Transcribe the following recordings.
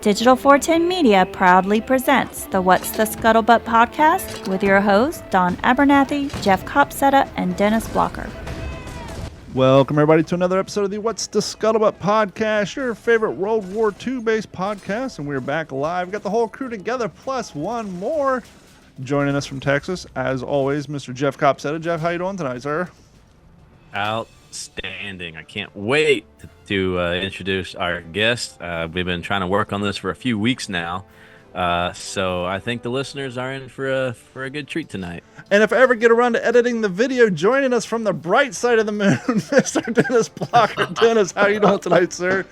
Digital 410 Media proudly presents the What's the Scuttlebutt podcast with your hosts, Don Abernathy, Jeff Copsetta, and Dennis Blocker. Welcome, everybody, to another episode of the What's the Scuttlebutt podcast, your favorite World War II-based podcast, and we're back live. We've got the whole crew together, plus one more. Joining us from Texas, as always, Mr. Jeff Copsetta. Jeff, how you doing tonight, sir? Outstanding. I can't wait to introduce our guest. We've been trying to work on this for a few weeks now. So I think the listeners are in for a good treat tonight. And if I ever get around to editing the video, joining us from the bright side of the moon, Mr. Dennis Blocker. Dennis, how you doing tonight, sir?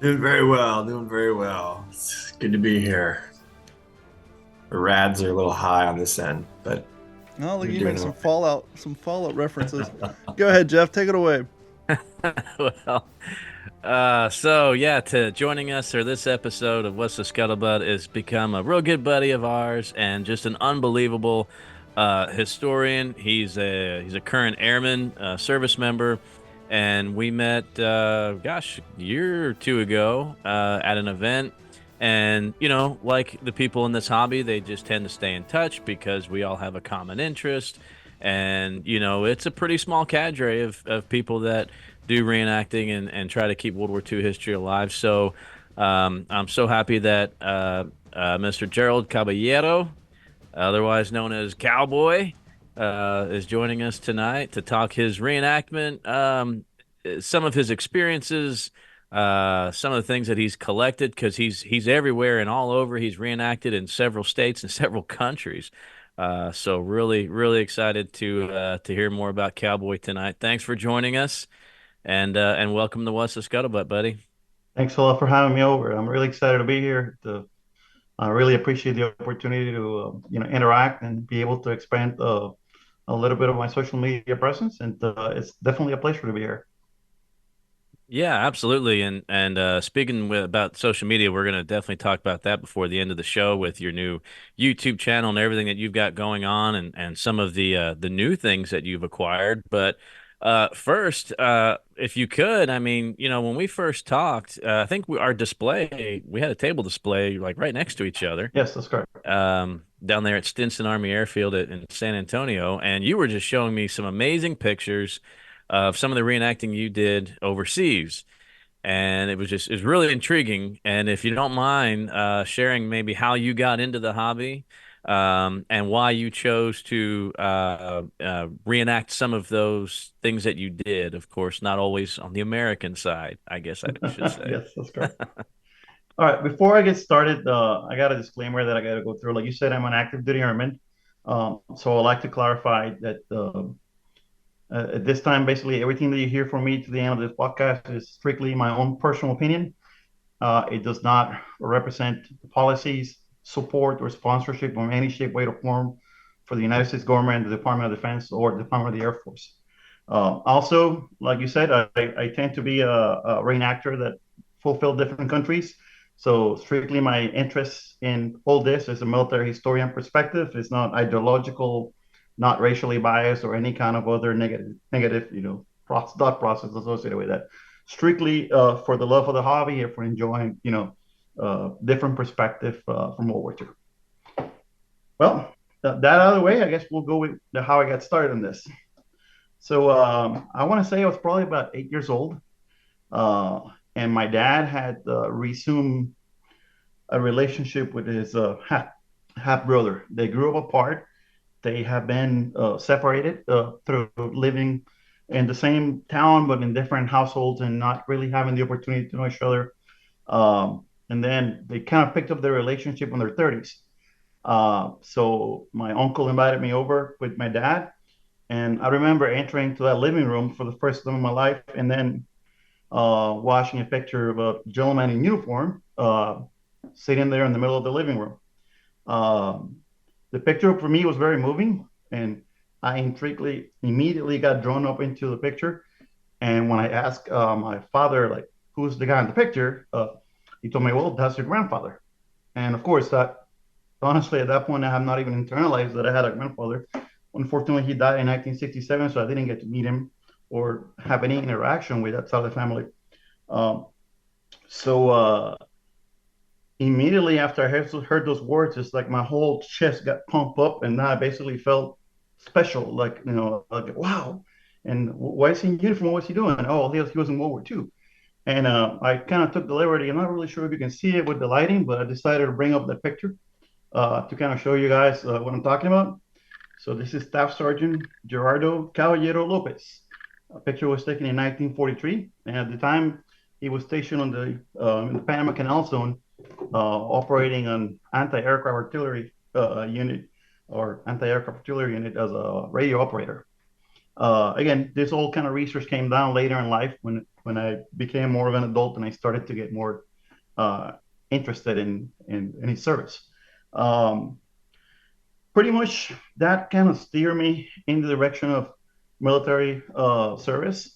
Doing very well. It's good to be here. The rads are a little high on this end, but oh, look, you make some Fallout references. Go ahead, Jeff, take it away. Joining us for this episode of What's the Scuttlebutt has become a real good buddy of ours and just an unbelievable historian. He's a current airman, service member, and we met, a year or two ago at an event. And, you know, like the people in this hobby, they just tend to stay in touch because we all have a common interest. And, you know, it's a pretty small cadre of people that do reenacting and try to keep World War II history alive. So I'm so happy that Mr. Gerald Caballero, otherwise known as Cowboy, is joining us tonight to talk his reenactment, some of his experiences, some of the things that he's collected, because he's everywhere and all over. He's reenacted in several states and several countries. So really, really excited to hear more about Cowboy tonight. Thanks for joining us, and welcome to What's the Scuttlebutt, buddy. Thanks a lot for having me over. I'm really excited to be here. I really appreciate the opportunity to interact and be able to expand a little bit of my social media presence, and it's definitely a pleasure to be here. Yeah, absolutely. And speaking about social media, we're going to definitely talk about that before the end of the show with your new YouTube channel and everything that you've got going on, and some of the new things that you've acquired. But first, if you could, I mean, you know, when we first talked, I think we had a table display like right next to each other. Yes, that's correct. Down there at Stinson Army Airfield in San Antonio, and you were just showing me some amazing pictures of some of the reenacting you did overseas, and it was really intriguing. And if you don't mind sharing maybe how you got into the hobby, and why you chose to reenact some of those things that you did, of course, not always on the American side, I guess I should say. Yes, that's correct. All right, before I get started, I got a disclaimer that I got to go through. Like you said, I'm an active duty airman, so I'd like to clarify that at this time, basically everything that you hear from me to the end of this podcast is strictly my own personal opinion. It does not represent the policies, support, or sponsorship in any shape, way, or form for the United States government, the Department of Defense, or the Department of the Air Force. Also, like you said, I tend to be a reenactor that fulfill different countries. So strictly my interest in all this is a military historian perspective. It's not ideological, not racially biased, or any kind of other negative, thought process associated with that. Strictly for the love of the hobby and for enjoying, different perspective from World War II. Well, that out of the way, I guess we'll go with how I got started on this. So I want to say I was probably about 8 years old, and my dad had resumed a relationship with his half brother. They grew up apart. They have been separated through living in the same town, but in different households and not really having the opportunity to know each other. And then they kind of picked up their relationship in their 30s. So my uncle invited me over with my dad. And I remember entering to that living room for the first time in my life, and then watching a picture of a gentleman in uniform sitting there in the middle of the living room. The picture for me was very moving, and I immediately got drawn up into the picture. And when I asked my father, like, who's the guy in the picture, he told me, well, that's your grandfather. And of course, honestly, at that point, I have not even internalized that I had a grandfather. Unfortunately, he died in 1967, so I didn't get to meet him or have any interaction with that side of the family. So immediately after I heard those words, it's like my whole chest got pumped up, and I basically felt special, like like wow. And why is he in uniform? What's he doing? Oh, he was in World War II. And I kind of took the liberty. I'm not really sure if you can see it with the lighting, but I decided to bring up the picture to kind of show you guys what I'm talking about. So this is Staff Sergeant Gerardo Caballero Lopez. A picture was taken in 1943, and at the time he was stationed on in the Panama Canal Zone, operating an anti-aircraft artillery unit or anti-aircraft artillery unit as a radio operator. Again, this all kind of research came down later in life when I became more of an adult and I started to get more interested in his service. Pretty much that kind of steered me in the direction of military service.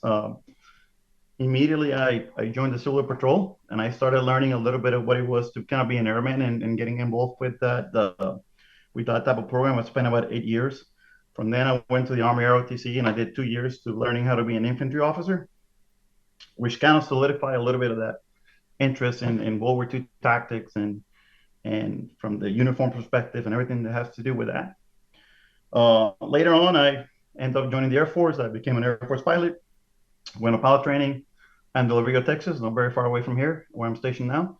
Immediately, I joined the Silver Patrol and I started learning a little bit of what it was to kind of be an airman and getting involved with that type of program. I spent about 8 years. From then, I went to the Army ROTC and I did 2 years to learning how to be an infantry officer, which kind of solidified a little bit of that interest in World War II tactics and from the uniform perspective and everything that has to do with that. Later on, I ended up joining the Air Force. I became an Air Force pilot, went on pilot training in Del Rio, Texas, not very far away from here, where I'm stationed now.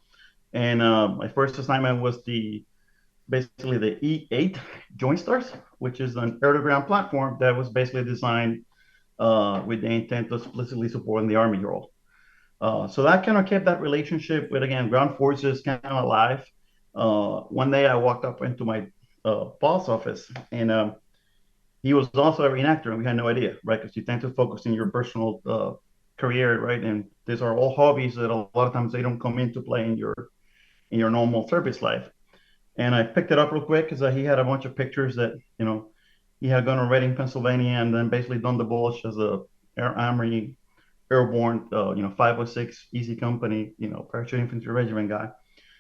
And my first assignment was basically the E-8 Joint Stars, which is an air-to-ground platform that was basically designed with the intent of explicitly supporting the Army role. So that kind of kept that relationship with, again, ground forces kind of alive. One day I walked up into my boss office, and he was also a reenactor, and we had no idea, right? Because you tend to focus in your personal career, right? And these are all hobbies that a lot of times they don't come into play in your normal service life. And I picked it up real quick because he had a bunch of pictures that he had gone to Reading, Pennsylvania, and then basically done the Bulge as a Army airborne 506 Easy Company parachute infantry regiment guy.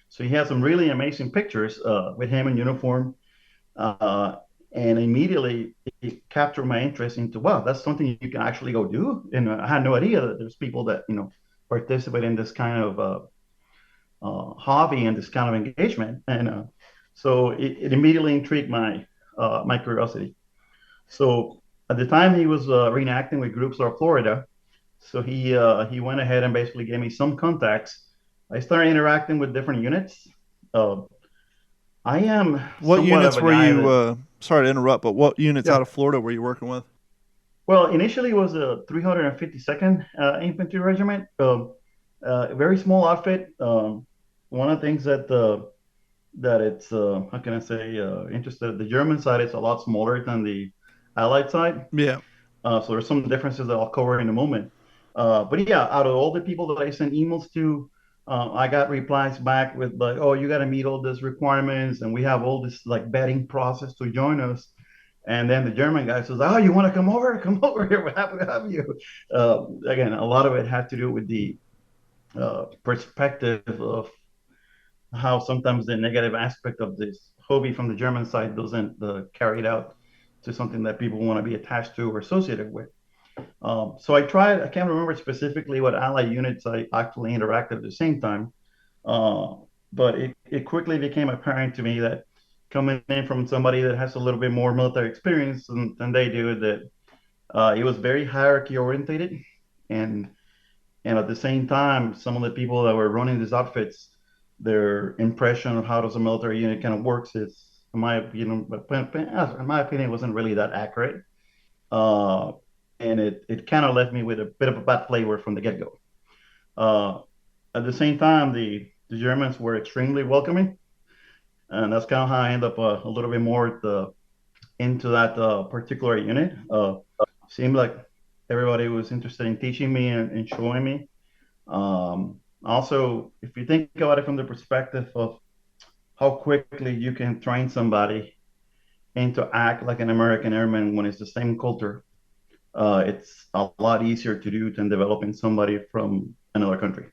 So he had some really amazing pictures with him in uniform, and immediately it captured my interest into, wow, that's something you can actually go do. And I had no idea that there's people that participate in this kind of hobby and this kind of engagement. And so it immediately intrigued my curiosity. So at the time he was reenacting with groups of Florida. So he went ahead and basically gave me some contacts. I started interacting with different units. I am What units were you? Sorry to interrupt, but what units Yeah. out of Florida were you working with? Well, initially it was a 352nd Infantry Regiment, a very small outfit. One of the things that it's how can I say interested, the German side is a lot smaller than the Allied side. Yeah. So there's some differences that I'll cover in a moment. But yeah, out of all the people that I sent emails to, I got replies back with like, oh, you got to meet all these requirements, and we have all this like vetting process to join us. And then the German guy says, oh, you want to come over? Come over here. We're happy to have you. Again, a lot of it had to do with the perspective of how sometimes the negative aspect of this hobby from the German side doesn't carry it out to something that people want to be attached to or associated with. So I can't remember specifically what allied units I actually interacted at the same time, but it quickly became apparent to me that coming in from somebody that has a little bit more military experience than they do, that it was very hierarchy orientated, and at the same time, some of the people that were running these outfits, their impression of how does a military unit kind of works is, in my opinion, wasn't really that accurate. And it kind of left me with a bit of a bad flavor from the get-go. At the same time, the Germans were extremely welcoming, and that's kind of how I ended up a little bit more into that particular unit. Seemed like everybody was interested in teaching me and showing me. Also, if you think about it from the perspective of how quickly you can train somebody into act like an American airman when it's the same culture, it's a lot easier to do than developing somebody from another country.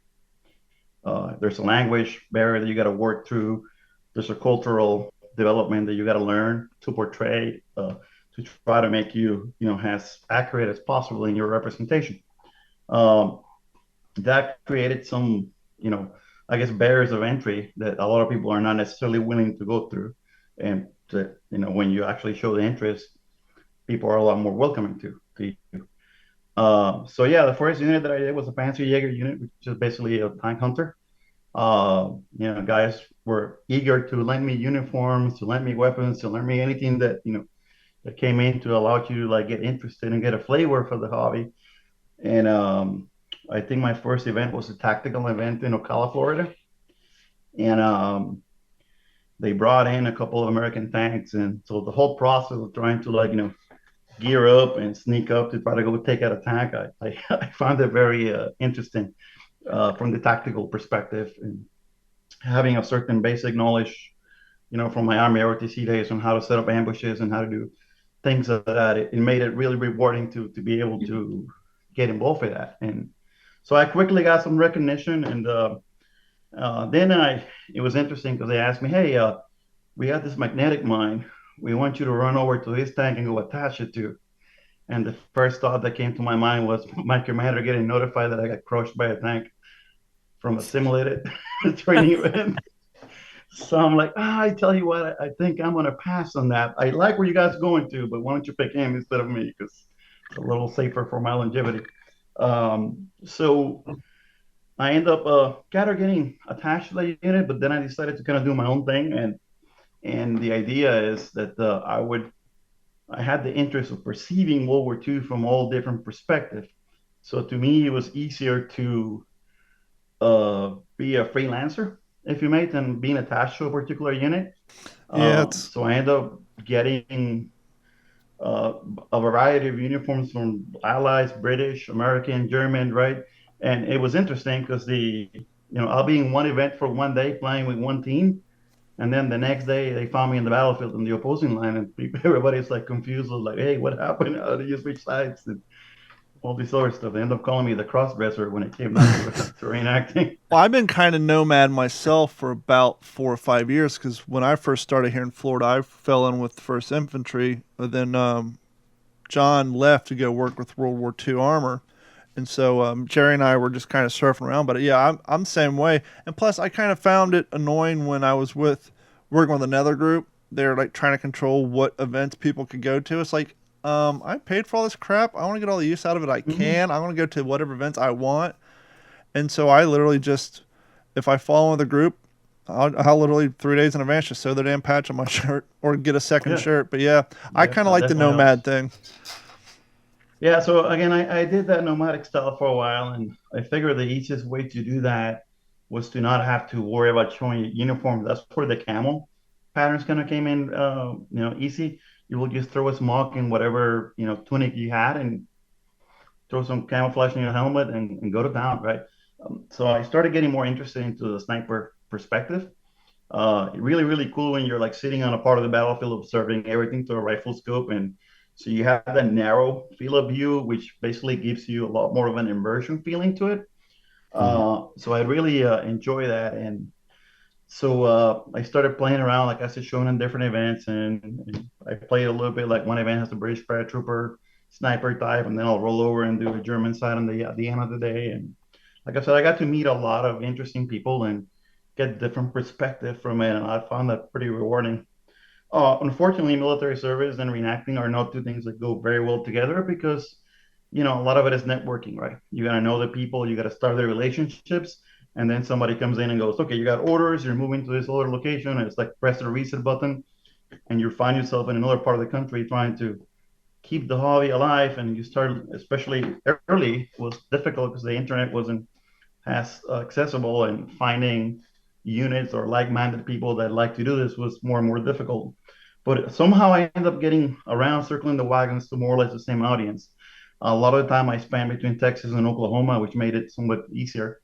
There's a language barrier that you got to work through. There's a cultural development that you got to learn to portray, to try to make you, as accurate as possible in your representation. That created some, I guess, barriers of entry that a lot of people are not necessarily willing to go through. And when you actually show the interest, people are a lot more welcoming to you. So yeah, the first unit that I did was a Panzer Jaeger unit, which is basically a tank hunter. Guys were eager to lend me uniforms, to lend me weapons, to lend me anything that that came in to allow you to like get interested and get a flavor for the hobby. And I think my first event was a tactical event in Ocala, Florida, and they brought in a couple of American tanks, and so the whole process of trying to gear up and sneak up to try to go take out a tank, I found it very interesting from the tactical perspective, and having a certain basic knowledge, from my Army ROTC days on how to set up ambushes and how to do things like that. It made it really rewarding to be able to get involved with that. And so I quickly got some recognition, and then it was interesting because they asked me, hey, we got this magnetic mine. We want you to run over to this tank and go attach it to. And the first thought that came to my mind was my commander getting notified that I got crushed by a tank from a simulated training event. So I'm like, I tell you what, I think I'm going to pass on that. I like where you guys are going to, but why don't you pick him instead of me? Because it's a little safer for my longevity. So I end up kind of getting attached to the unit, but then I decided to kind of do my own thing. And the idea is that I had the interest of perceiving World War II from all different perspectives. So to me, it was easier to be a freelancer, if you may, than being attached to a particular unit. So I ended up getting a variety of uniforms from Allies, British, American, German, right? And it was interesting because I'll be in one event for one day playing with one team, and then the next day they found me in the battlefield in the opposing line, and everybody's like confused, like, hey, what happened? How did you switch sides? And all this other stuff. They end up calling me the cross-dresser when it came down to reenacting. Well, I've been kind of nomad myself for about 4 or 5 years, because when I first started here in Florida, I fell in with the 1st Infantry. But then John left to go work with World War II Armor. And so Jerry and I were just kind of surfing around. But yeah, I'm the same way. And plus, I kind of found it annoying when I was working with another group. They're like trying to control what events people could go to. It's like, I paid for all this crap. I want to get all the use out of it I can. I want to go to whatever events I want. And so I literally just, if I follow the group, I'll literally 3 days in advance just sew the damn patch on my shirt or get a second shirt. But yeah, I kind of like the nomad thing. Yeah, so again, I did that nomadic style for a while, and I figured the easiest way to do that was to not have to worry about showing uniforms. That's where the camel patterns kind of came in, easy. You will just throw a smock in whatever, tunic you had and throw some camouflage in your helmet and go to town, right? So I started getting more interested into the sniper perspective. Really, really cool when you're like sitting on a part of the battlefield observing everything through a rifle scope. And so you have that narrow field of view, which basically gives you a lot more of an immersion feeling to it. So I really enjoy that. And so I started playing around, like I said, showing in different events. And I played a little bit, like one event has the British paratrooper sniper type, and then I'll roll over and do a German side at the end of the day. And like I said, I got to meet a lot of interesting people and get different perspective from it. And I found that pretty rewarding. Unfortunately, military service and reenacting are not two things that go very well together because, a lot of it is networking, right? You got to know the people, you got to start the relationships, and then somebody comes in and goes, okay, you got orders, you're moving to this other location, and it's like press the reset button, and you find yourself in another part of the country trying to keep the hobby alive. And you start, especially early, was difficult because the internet wasn't as accessible, and finding units or like-minded people that like to do this was more and more difficult. But somehow I ended up getting around, circling the wagons to more or less the same audience. A lot of the time I spent between Texas and Oklahoma, which made it somewhat easier.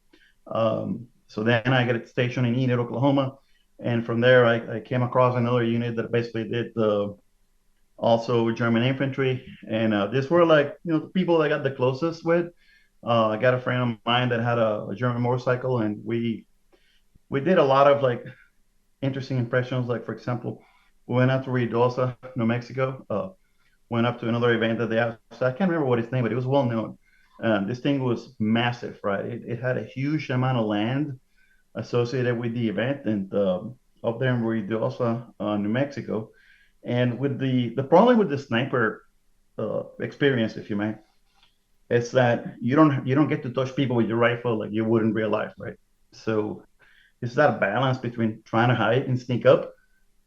So then I got stationed in Enid, Oklahoma. And from there, I came across another unit that basically did also German infantry. And these were like, the people I got the closest with. I got a friend of mine that had a German motorcycle, and we did a lot of like interesting impressions. Like, for example, we went out to Ruidosa, New Mexico, went up to another event that they had. So I can't remember what his name, but it was well known. This thing was massive, right? It had a huge amount of land. associated with the event, and up there in Ruidosa, New Mexico. And with the problem with the sniper experience, if you may, is that you don't get to touch people with your rifle like you would in real life, right? So it's that balance between trying to hide and sneak up,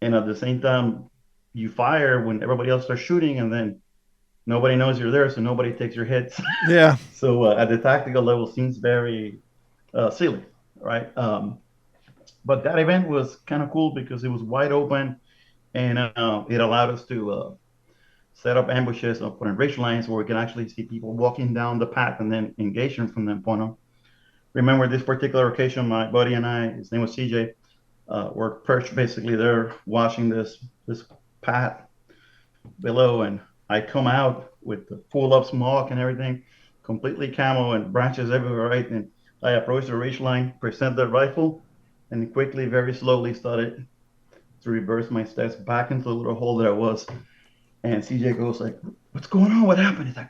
and at the same time you fire when everybody else starts shooting, and then nobody knows you're there, so nobody takes your hits. Yeah. So at the tactical level, seems very silly, right? But that event was kind of cool because it was wide open, and it allowed us to set up ambushes or put in ridge lines where we can actually see people walking down the path and then engage them from that point on. Remember this particular occasion, my buddy and I, his name was CJ, were perched basically there watching this path below, and I come out with the full of smoke and everything, completely camo and branches everywhere, right? And I approached the ridge line, present the rifle, and quickly, very slowly started to reverse my steps back into the little hole that I was. And CJ goes like, "What's going on? What happened?" He's like,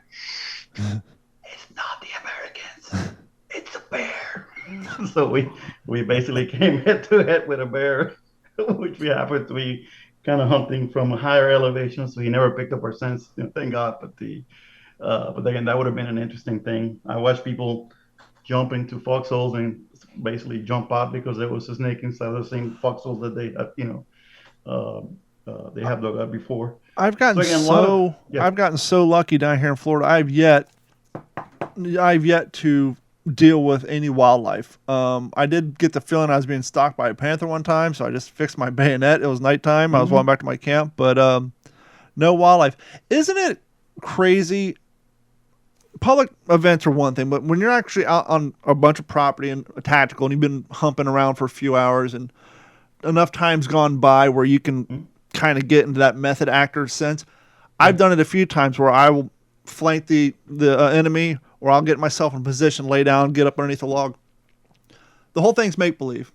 "It's not the Americans. It's a bear." So we basically came head to head with a bear, which we happened to be kind of hunting from a higher elevation, so he never picked up our scents. Thank God. But again, that would have been an interesting thing. I watched people jump into foxholes and basically jump out because there was a snake inside of the same foxhole that they had, they have dug up before. I've gotten Yeah. I've gotten so lucky down here in Florida. I've yet to deal with any wildlife. I did get the feeling I was being stalked by a panther one time, so I just fixed my bayonet. It was nighttime. I was walking back to my camp, but no wildlife. Isn't it crazy? Public events are one thing, but when you're actually out on a bunch of property and a tactical, and you've been humping around for a few hours, and enough time's gone by where you can kind of get into that method actor sense. I've done it a few times where I will flank the enemy, or I'll get myself in position, lay down, get up underneath a log. The whole thing's make believe.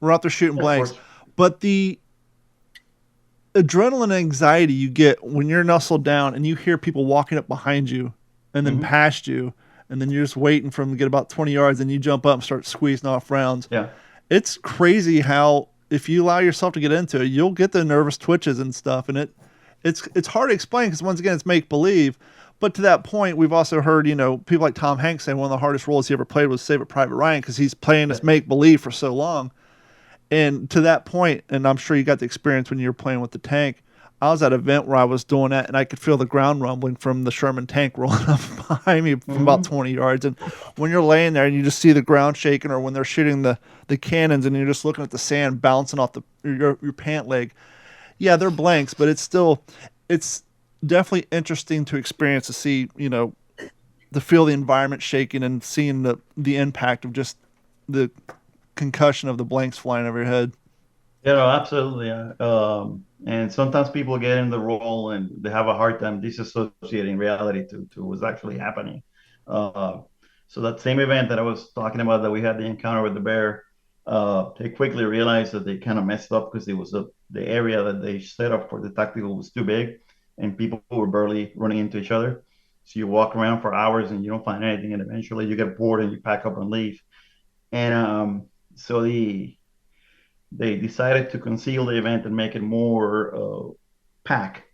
We're out there shooting blanks, but the adrenaline and anxiety you get when you're nestled down and you hear people walking up behind you and then past you, and then you're just waiting for them to get about 20 yards, and you jump up and start squeezing off rounds. Yeah. It's crazy how if you allow yourself to get into it, you'll get the nervous twitches and stuff, and it's hard to explain because once again it's make believe. But to that point, we've also heard people like Tom Hanks say one of the hardest roles he ever played was Saving Private Ryan because he's playing this make believe for so long. And to that point, and I'm sure you got the experience when you were playing with the tank. I was at an event where I was doing that, and I could feel the ground rumbling from the Sherman tank rolling up behind me from about 20 yards. And when you're laying there and you just see the ground shaking, or when they're shooting the cannons and you're just looking at the sand bouncing off your pant leg, yeah, they're blanks, but it's definitely interesting to experience, to see, to feel the environment shaking and seeing the impact of just the concussion of the blanks flying over your head. Absolutely. And sometimes people get in the role and they have a hard time disassociating reality to what's actually happening. So that same event that I was talking about, that we had the encounter with the bear, they quickly realized that they kind of messed up because it was the area that they set up for the tactical was too big, and people were barely running into each other. So you walk around for hours and you don't find anything, and eventually you get bored and you pack up and leave. And so they decided to conceal the event and make it more pack.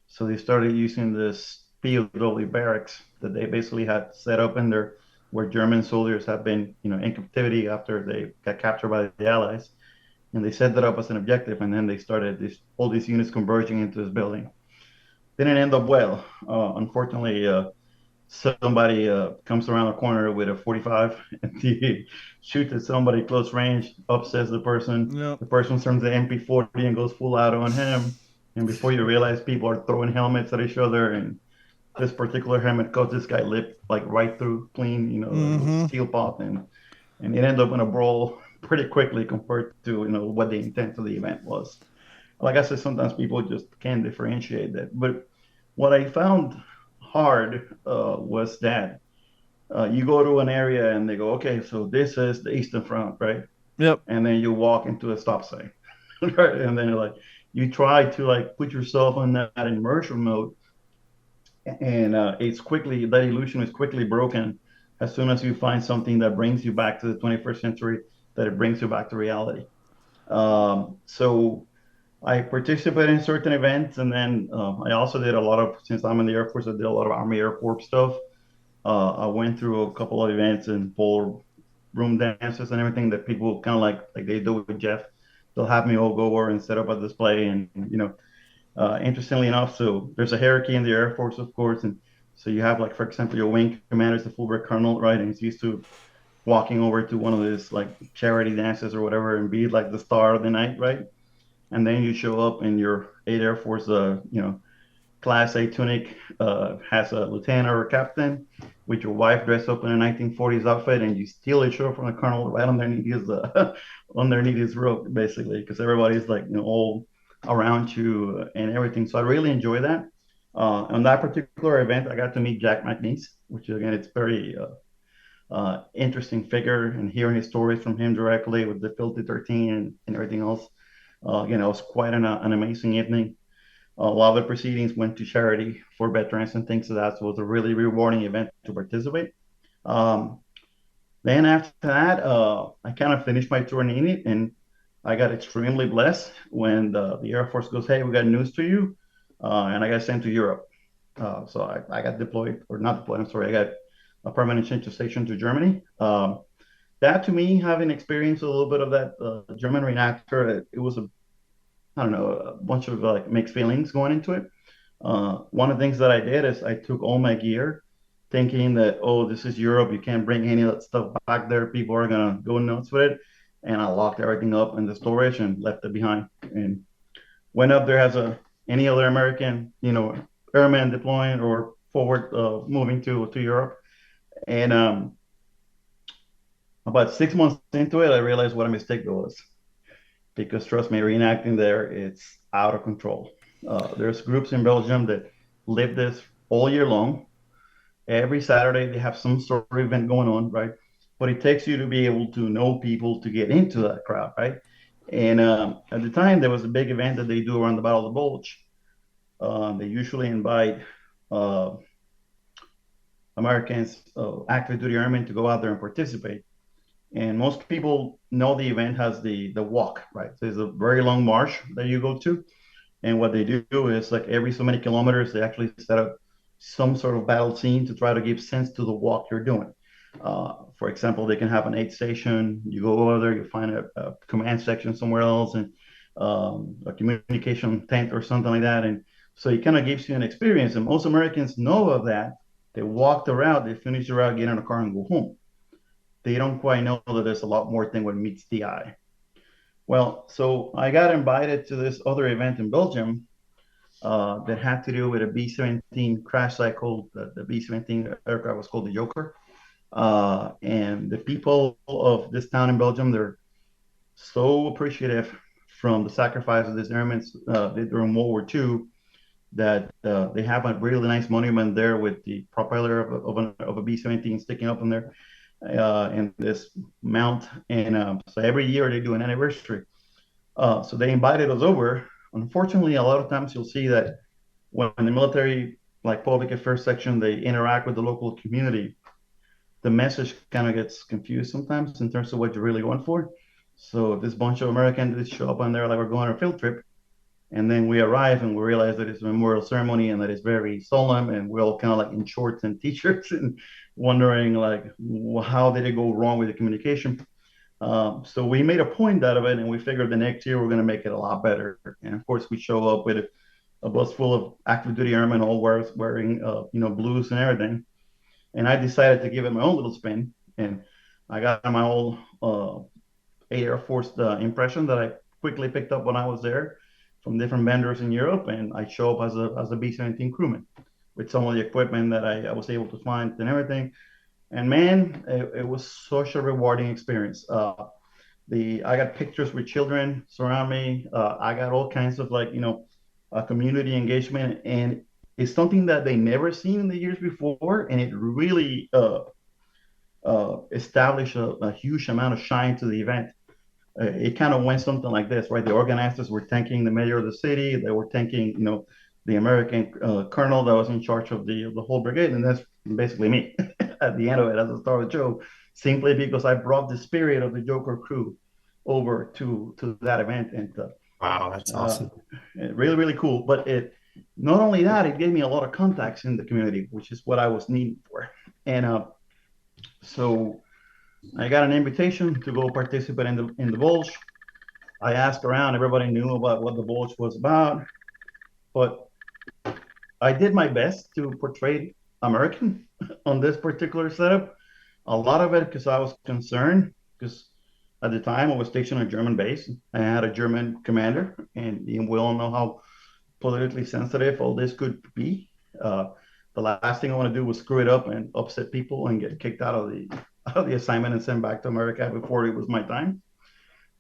So they started using this POW barracks that they basically had set up in there, where German soldiers have been, in captivity after they got captured by the Allies. And they set that up as an objective, and then they started all these units converging into this building. Didn't end up well. Unfortunately, somebody comes around the corner with a 45 and he shoots at somebody close range, upsets the person. Yep. The person turns the MP40 and goes full out on him. And before you realize, people are throwing helmets at each other. And this particular helmet cut this guy lip like right through clean, steel pot. And it ended up in a brawl pretty quickly compared to, what the intent of the event was. Like I said, sometimes people just can't differentiate that. But what I found hard was that you go to an area and they go, okay, so this is the Eastern Front, right? Yep. And then you walk into a stop sign, right? And then you try to put yourself in that immersion mode, and that illusion is quickly broken as soon as you find something that brings you back to the 21st century that it brings you back to reality. So I participated in certain events, and then I also did a lot of, since I'm in the Air Force, I did a lot of Army Air Corps stuff. I went through a couple of events and ballroom dances and everything that people kind of like they do with Jeff. They'll have me all go over and set up a display, and interestingly enough, so there's a hierarchy in the Air Force, of course, and so you have, like, for example, your wing commander is the full colonel, right, and he's used to walking over to one of these like charity dances or whatever and be like the star of the night, right? And then you show up in your 8 Air Force, Class A tunic, has a lieutenant or a captain, with your wife dressed up in a 1940s outfit, and you steal a shirt from the colonel right underneath his underneath his robe, basically, because everybody's like all around you and everything. So I really enjoy that. On that particular event, I got to meet Jack McNeese, which again, it's very interesting figure, and hearing his stories from him directly with the Filthy 13 and everything else. It was quite an amazing evening. A lot of the proceedings went to charity for veterans and things like that. So it was a really rewarding event to participate. Um, then after that, I kind of finished my tour in it, and I got extremely blessed when the Air Force goes, "Hey, we got news to you," and I got sent to Europe. So I got deployed, or not deployed, I'm sorry, I got a permanent change of station to Germany. That, to me, having experienced a little bit of that German reenactor, it was I don't know, a bunch of like mixed feelings going into it. One of the things that I did is I took all my gear, thinking that, oh, this is Europe, you can't bring any of that stuff back there. People are gonna go nuts with it, and I locked everything up in the storage and left it behind. And went up there as any other American, airman deploying or forward moving to Europe. And about 6 months into it, I realized what a mistake it was, because trust me, reenacting there, it's out of control. There's groups in Belgium that live this all year long. Every Saturday, they have some sort of event going on, right? But it takes you to be able to know people to get into that crowd, right? And at the time, there was a big event that they do around the Battle of the Bulge. They usually invite Americans, active duty airmen, to go out there and participate. And most people know the event has the walk, right? So it's a very long march that you go to. And what they do is, like, every so many kilometers, they actually set up some sort of battle scene to try to give sense to the walk you're doing. For example, they can have an aid station. You go over there, you find a command section somewhere else, and a communication tent or something like that. And so it kind of gives you an experience. And most Americans know of that. They walk the route, they finish the route, get in a car, and go home. They don't quite know that there's a lot more thing what meets the eye. Well, so I got invited to this other event in Belgium that had to do with a B-17 crash cycle. The B-17 aircraft was called the Joker. And the people of this town in Belgium, they're so appreciative from the sacrifices these airmen did during World War II, that they have a really nice monument there with the propeller of a B-17 sticking up in there, in this mount. And so every year they do an anniversary. So they invited us over. Unfortunately, a lot of times you'll see that when the military, like public affairs section, they interact with the local community, the message kind of gets confused sometimes in terms of what you're really going for. So this bunch of Americans show up on there like we're going on a field trip. And then we arrive and we realize that it's a memorial ceremony and that it's very solemn, and we're all kind of like in shorts and t-shirts and wondering, like, how did it go wrong with the communication? So we made a point out of it, and we figured the next year we're going to make it a lot better. And of course, we show up with a bus full of active duty airmen, all wearing blues and everything. And I decided to give it my own little spin, and I got my old Air Force impression that I quickly picked up when I was there from different vendors in Europe, and I show up as a B-17 crewman with some of the equipment that I was able to find and everything. And man, it was such a rewarding experience. I got pictures with children surround me. I got all kinds of community engagement, and it's something that they never seen in the years before, and it really established a huge amount of shine to the event. It kind of went something like this, right? The organizers were thanking the mayor of the city. They were thanking, the American colonel that was in charge of the whole brigade, and that's basically me at the end of it, at the start of the show. simply because I brought the spirit of the Joker crew over to that event, and Wow, that's awesome. really, really cool. But it not only that, it gave me a lot of contacts in the community, which is what I was needing for. And so I got an invitation to go participate in the Bulge. I asked around; everybody knew about what the Bulge was about, but I did my best to portray American on this particular setup. A lot of it because I was concerned, because at the time I was stationed on a German base. I had a German commander, and we all know how politically sensitive all this could be. The last thing I want to do was screw it up and upset people and get kicked out of the assignment and sent back to America before it was my time.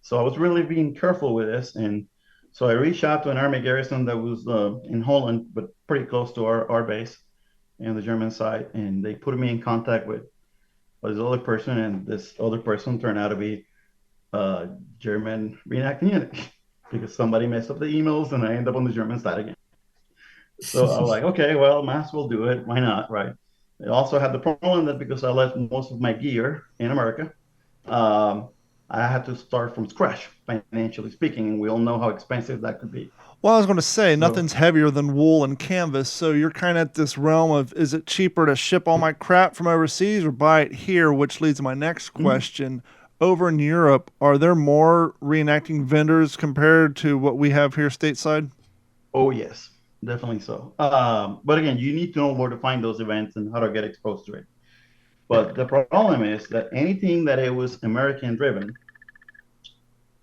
So I was really being careful with this, and so I reached out to an army garrison that was in Holland, but pretty close to our base and the German side, and they put me in contact with this other person, and this other person turned out to be a German reenacting unit because somebody messed up the emails, and I end up on the German side again. So I was like, okay, well, might as well do it. Why not, right? I also had the problem that because I left most of my gear in America, I had to start from scratch, financially speaking, and we all know how expensive that could be. Well, I was going to say, So, nothing's heavier than wool and canvas, so you're kind of at this realm of, is it cheaper to ship all my crap from overseas or buy it here, which leads to my next question. Over in Europe, are there more reenacting vendors compared to what we have here stateside? oh yes, definitely so. But again, you need to know where to find those events and how to get exposed to it. But the problem is that anything that it was American driven,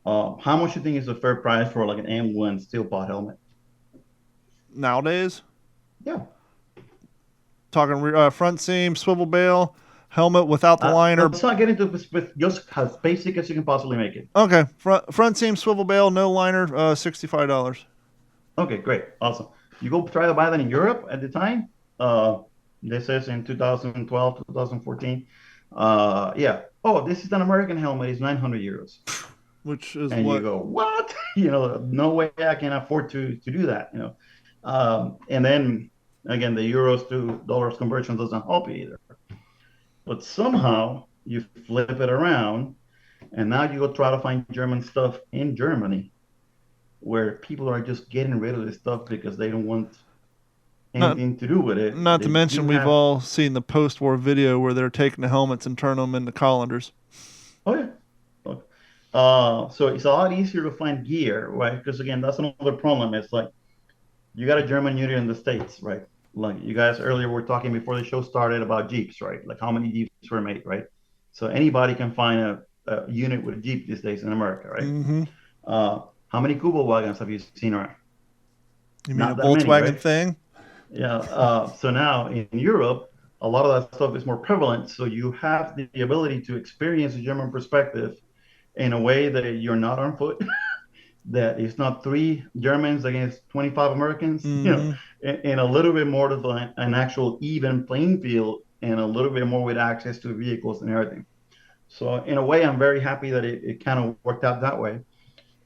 how much you think is a fair price for like an M1 steel pot helmet? Nowadays? Yeah. Talking front seam, swivel bail, helmet without the liner. Let's not get into this with just as basic as you can possibly make it. Okay, front seam, swivel bail, no liner, $65. Okay, great, awesome. You go try to buy that in Europe at the time. This is in 2012, 2014. Yeah. Oh, this is an American helmet. It's 900 euros. Which is And what? you go, what? No way I can afford to do that. And then again, the euros to dollars conversion doesn't help you either. But somehow you flip it around, and now you go try to find German stuff in Germany, where people are just getting rid of this stuff because they don't want anything to do with it. Not to mention, we've all seen the post-war video where they're taking the helmets and turning them into colanders. Oh yeah. So it's a lot easier to find gear, right? Because again, that's another problem. It's like you got a German unit in the States, right? Like you guys earlier were talking before the show started about Jeeps, right? Like how many Jeeps were made, right? So anybody can find a unit with a Jeep these days in America, right? Mm-hmm. How many Kubo wagons have you seen around? You mean a Volkswagen right? thing? Yeah. So now in Europe, a lot of that stuff is more prevalent. So you have the ability to experience the German perspective in a way that you're not on foot. That it's not 3 Germans against 25 Americans, Mm-hmm. and a little bit more of an actual even playing field, and a little bit more with access to vehicles and everything. So in a way, I'm very happy that it kind of worked out that way.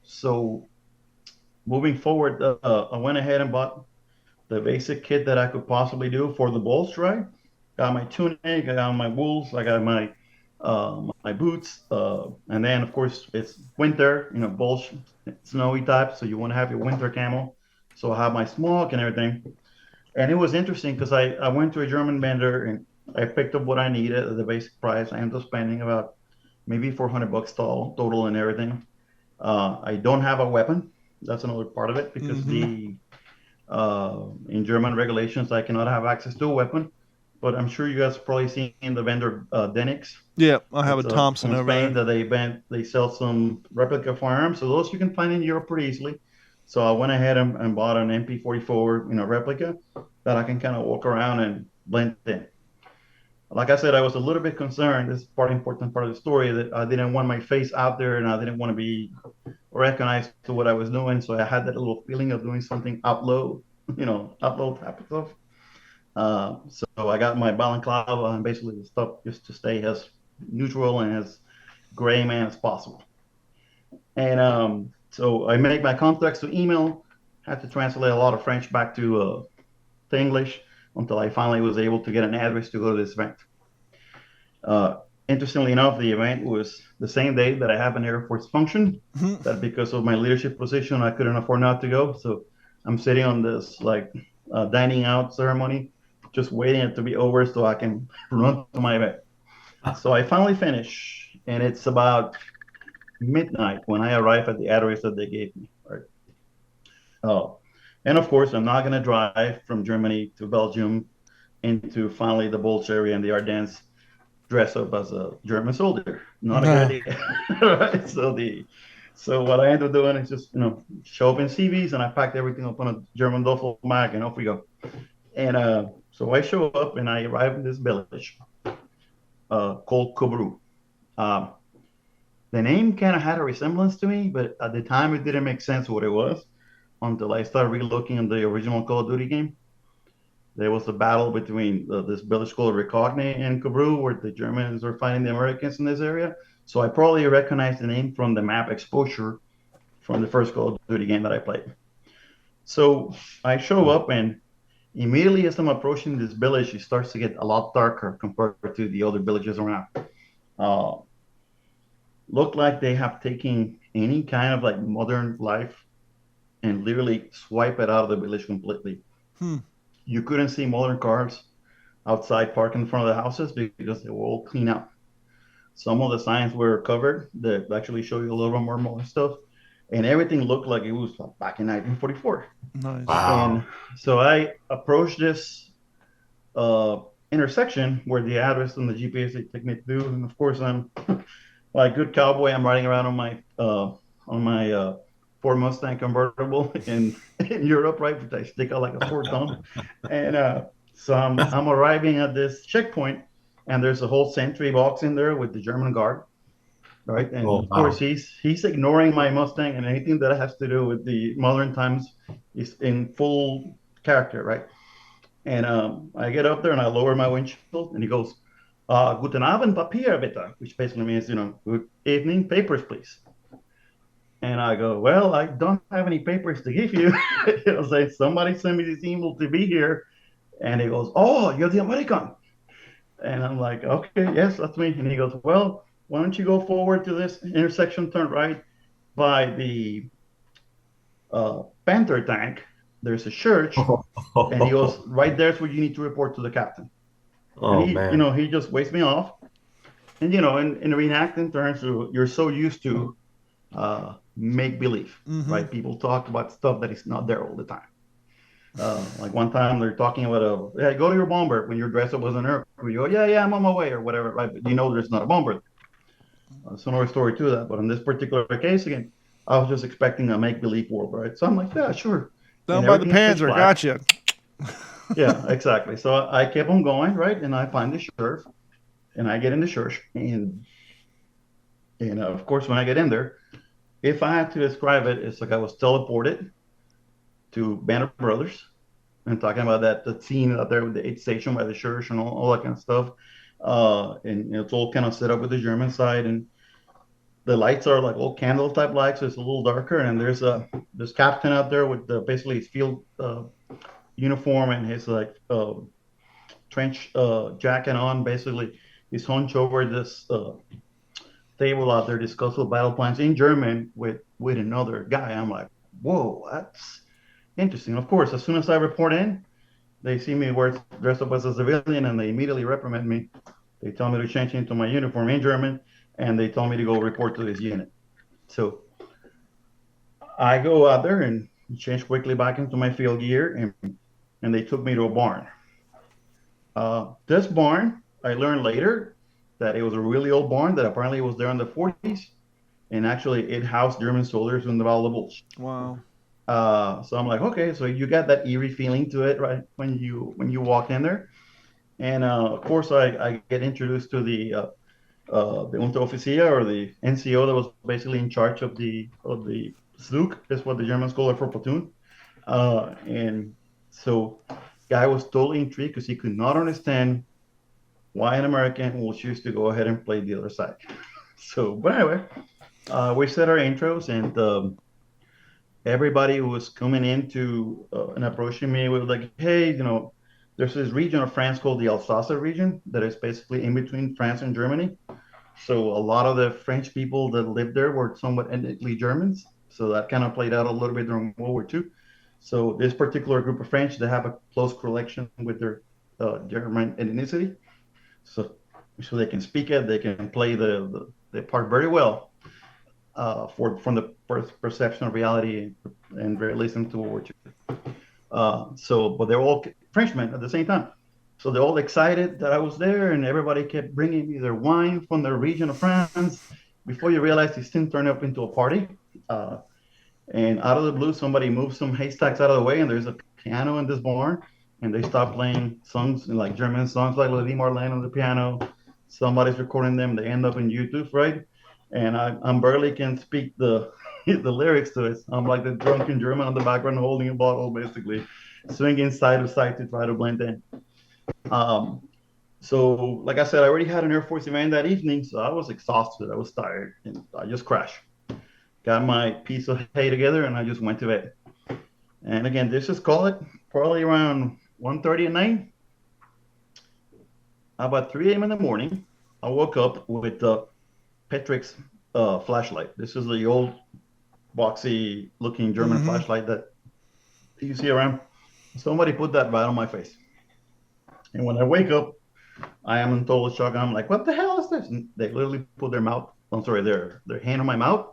So moving forward, I went ahead and bought the basic kit that I could possibly do for the Bulls ride. Got my tunic, I got my wolves, I got my boots, and then of course it's winter, Bulls, snowy type, so you want to have your winter camo. So I have my smock and everything. And it was interesting because I went to a German vendor and I picked up what I needed at the basic price. I ended up spending about maybe $400 total and everything. I don't have a weapon. That's another part of it because in German regulations, I cannot have access to a weapon. But I'm sure you guys have probably seen the vendor Denix. Yeah, I have a Thompson from over Spain there. That they sell some replica firearms. So those you can find in Europe pretty easily. So I went ahead and bought an MP44 replica that I can kind of walk around and blend in. Like I said, I was a little bit concerned. This is important part of the story, that I didn't want my face out there and I didn't want to be recognized to what I was doing. So I had that little feeling of doing something upload type of stuff. So I got my balaclava and basically the stuff just to stay as neutral and as gray man as possible. And so I made my contacts to email, had to translate a lot of French back to English until I finally was able to get an address to go to this event. Interestingly enough, the event was the same day that I have an Air Force function. That because of my leadership position, I couldn't afford not to go. So I'm sitting on this like dining out ceremony, just waiting it to be over so I can run to my event. So I finally finish, and it's about midnight when I arrive at the address that they gave me. Right. Oh, and of course, I'm not going to drive from Germany to Belgium into finally the Bulge area and the Ardennes dress up as a German soldier. Not a good idea. Right? So what I ended up doing is just show up in CVs, and I packed everything up on a German duffel bag, and off we go. And so I show up and I arrive in this village called Cobru. Um, the name kind of had a resemblance to me, but at the time it didn't make sense what it was until I started relooking at the original Call of Duty game. There was a battle between this village called Recogne and Cobru, where the Germans were fighting the Americans in this area. So I probably recognized the name from the map exposure from the first Call of Duty game that I played. So I show up, and immediately as I'm approaching this village, it starts to get a lot darker compared to the other villages around. Uh, Look like they have taken any kind of like modern life and literally swipe it out of the village completely. You couldn't see modern cars outside parked in front of the houses because they were all clean out. Some of the signs were covered that actually show you a little bit more modern stuff, and everything looked like it was back in 1944. Nice. Wow. And so I approached this intersection where the address and the GPS they take me to do, and of course I'm like good cowboy. I'm riding around on my Ford Mustang convertible in Europe, right? Which I stick out like a sore thumb, and so I'm arriving at this checkpoint, and there's a whole sentry box in there with the German guard, right? And Oh, of wow. course he's ignoring my Mustang, and anything that has to do with the modern times is in full character, right? And I get up there and I lower my windshield, and he goes, "Guten Abend, Papier, bitte," which basically means, good evening, papers, please. And I go, "Well, I don't have any papers to give you." Say, "Somebody sent me this email to be here." And he goes, "Oh, you're the American." And I'm like, "Okay, yes, that's me." And he goes, "Well, why don't you go forward to this intersection, turn right by the Panther tank. There's a church." And he goes, "Right there's where you need to report to the captain." And Oh man. he just waits me off. And, in reenacting terms, you're so used to make believe, right? People talk about stuff that is not there all the time. Like one time they're talking about yeah, go to your bomber when your dress up was an aircraft. You go, yeah, I'm on my way or whatever, right? But there's not a bomber. It's another story to that. But in this particular case, again, I was just expecting a make believe world, right? So I'm like, yeah, sure. Down And by the everything is pitch Panzer, black. gotcha. Yeah, exactly. So I kept on going, right? And I find the church, and I get in the church, and of course, when I get in there, if I had to describe it, it's like I was teleported to Band of Brothers, and talking about that scene out there with the 8th station by the church and all that kind of stuff. And it's all kind of set up with the German side, and the lights are like all candle type lights, so it's a little darker. And there's this captain out there with basically his field uniform and his like trench jacket on. Basically, he's hunched over this table out there discussing battle plans in German with another guy. I'm like, whoa, that's interesting. Of course, as soon as I report in, they see me dressed up as a civilian, and they immediately reprimand me. They tell me to change into my uniform in German, and they told me to go report to this unit. So I go out there and change quickly back into my field gear, and they took me to a barn. This barn, I learned later that it was a really old barn that apparently was there in the 40s, and actually it housed German soldiers in the Battle of the Bulge. Wow. So I'm like, okay, so you got that eerie feeling to it, right? When you walk in there, and of course I get introduced to the Unteroffizier, or the NCO, that was basically in charge of the Zug, is what the Germans call it for platoon. And so guy was totally intrigued because he could not understand why an American will choose to go ahead and play the other side. So, but anyway, we said our intros, and everybody who was coming into and approaching me was like, hey, there's this region of France called the Alsace region that is basically in between France and Germany. So a lot of the French people that lived there were somewhat ethnically Germans. So that kind of played out a little bit during World War II. So this particular group of French, they have a close connection with their German ethnicity. So so they can speak it, they can play the part very well from the perception of reality and relation to World War II. But they're all Frenchmen at the same time. So they're all excited that I was there, and everybody kept bringing me their wine from their region of France. Before you realize, it soon turned up into a party. Uh, and out of the blue, somebody moved some haystacks out of the way, and there's a piano in this barn. And they start playing songs like German songs like Lady Marlene on the piano. Somebody's recording them. They end up in YouTube, right? And I'm barely can speak the the lyrics to it. I'm like the drunken German on the background holding a bottle, basically, swinging side to side to try to blend in. Um, so, like I said, I already had an Air Force event that evening, so I was exhausted. I was tired, and I just crashed. Got my piece of hay together, and I just went to bed. And again, this is call it probably around 1:30 at night. About 3 a.m. in the morning, I woke up with Petrik's flashlight. This is the old boxy looking German flashlight that you see around. Somebody put that right on my face. And when I wake up, I am in total shock. I'm like, what the hell is this? And they literally put their hand on my mouth,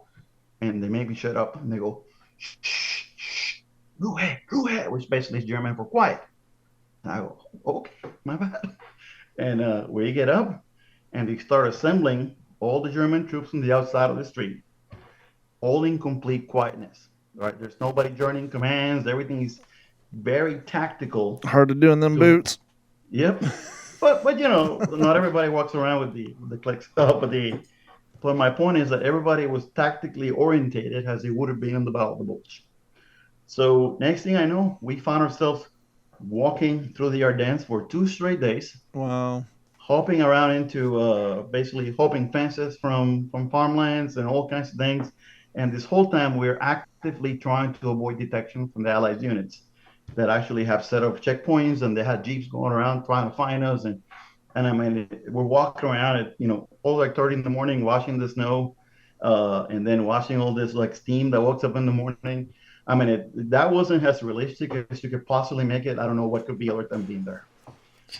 and they make me shut up. And they go, shh, shh, shh, go ahead, which basically is German for quiet. And I go, okay, my bad. And we get up, and we start assembling all the German troops on the outside of the street, all in complete quietness. Right? There's nobody joining commands. Everything is very tactical. Hard to do in them boots. Yep. But not everybody walks around with the clicks up. But my point is that everybody was tactically orientated as they would have been in the Battle of the Bulge. So next thing I know, we found ourselves walking through the Ardennes for 2 straight days. Wow. Hopping around into basically hopping fences from farmlands and all kinds of things. And this whole time we're actively trying to avoid detection from the Allied units that actually have set up checkpoints, and they had jeeps going around trying to find us. And I mean, we're walking around at all like 30 in the morning, washing the snow, and then washing all this like steam that wakes up in the morning. I mean, that wasn't as realistic as you could possibly make it. I don't know what could be other than being there.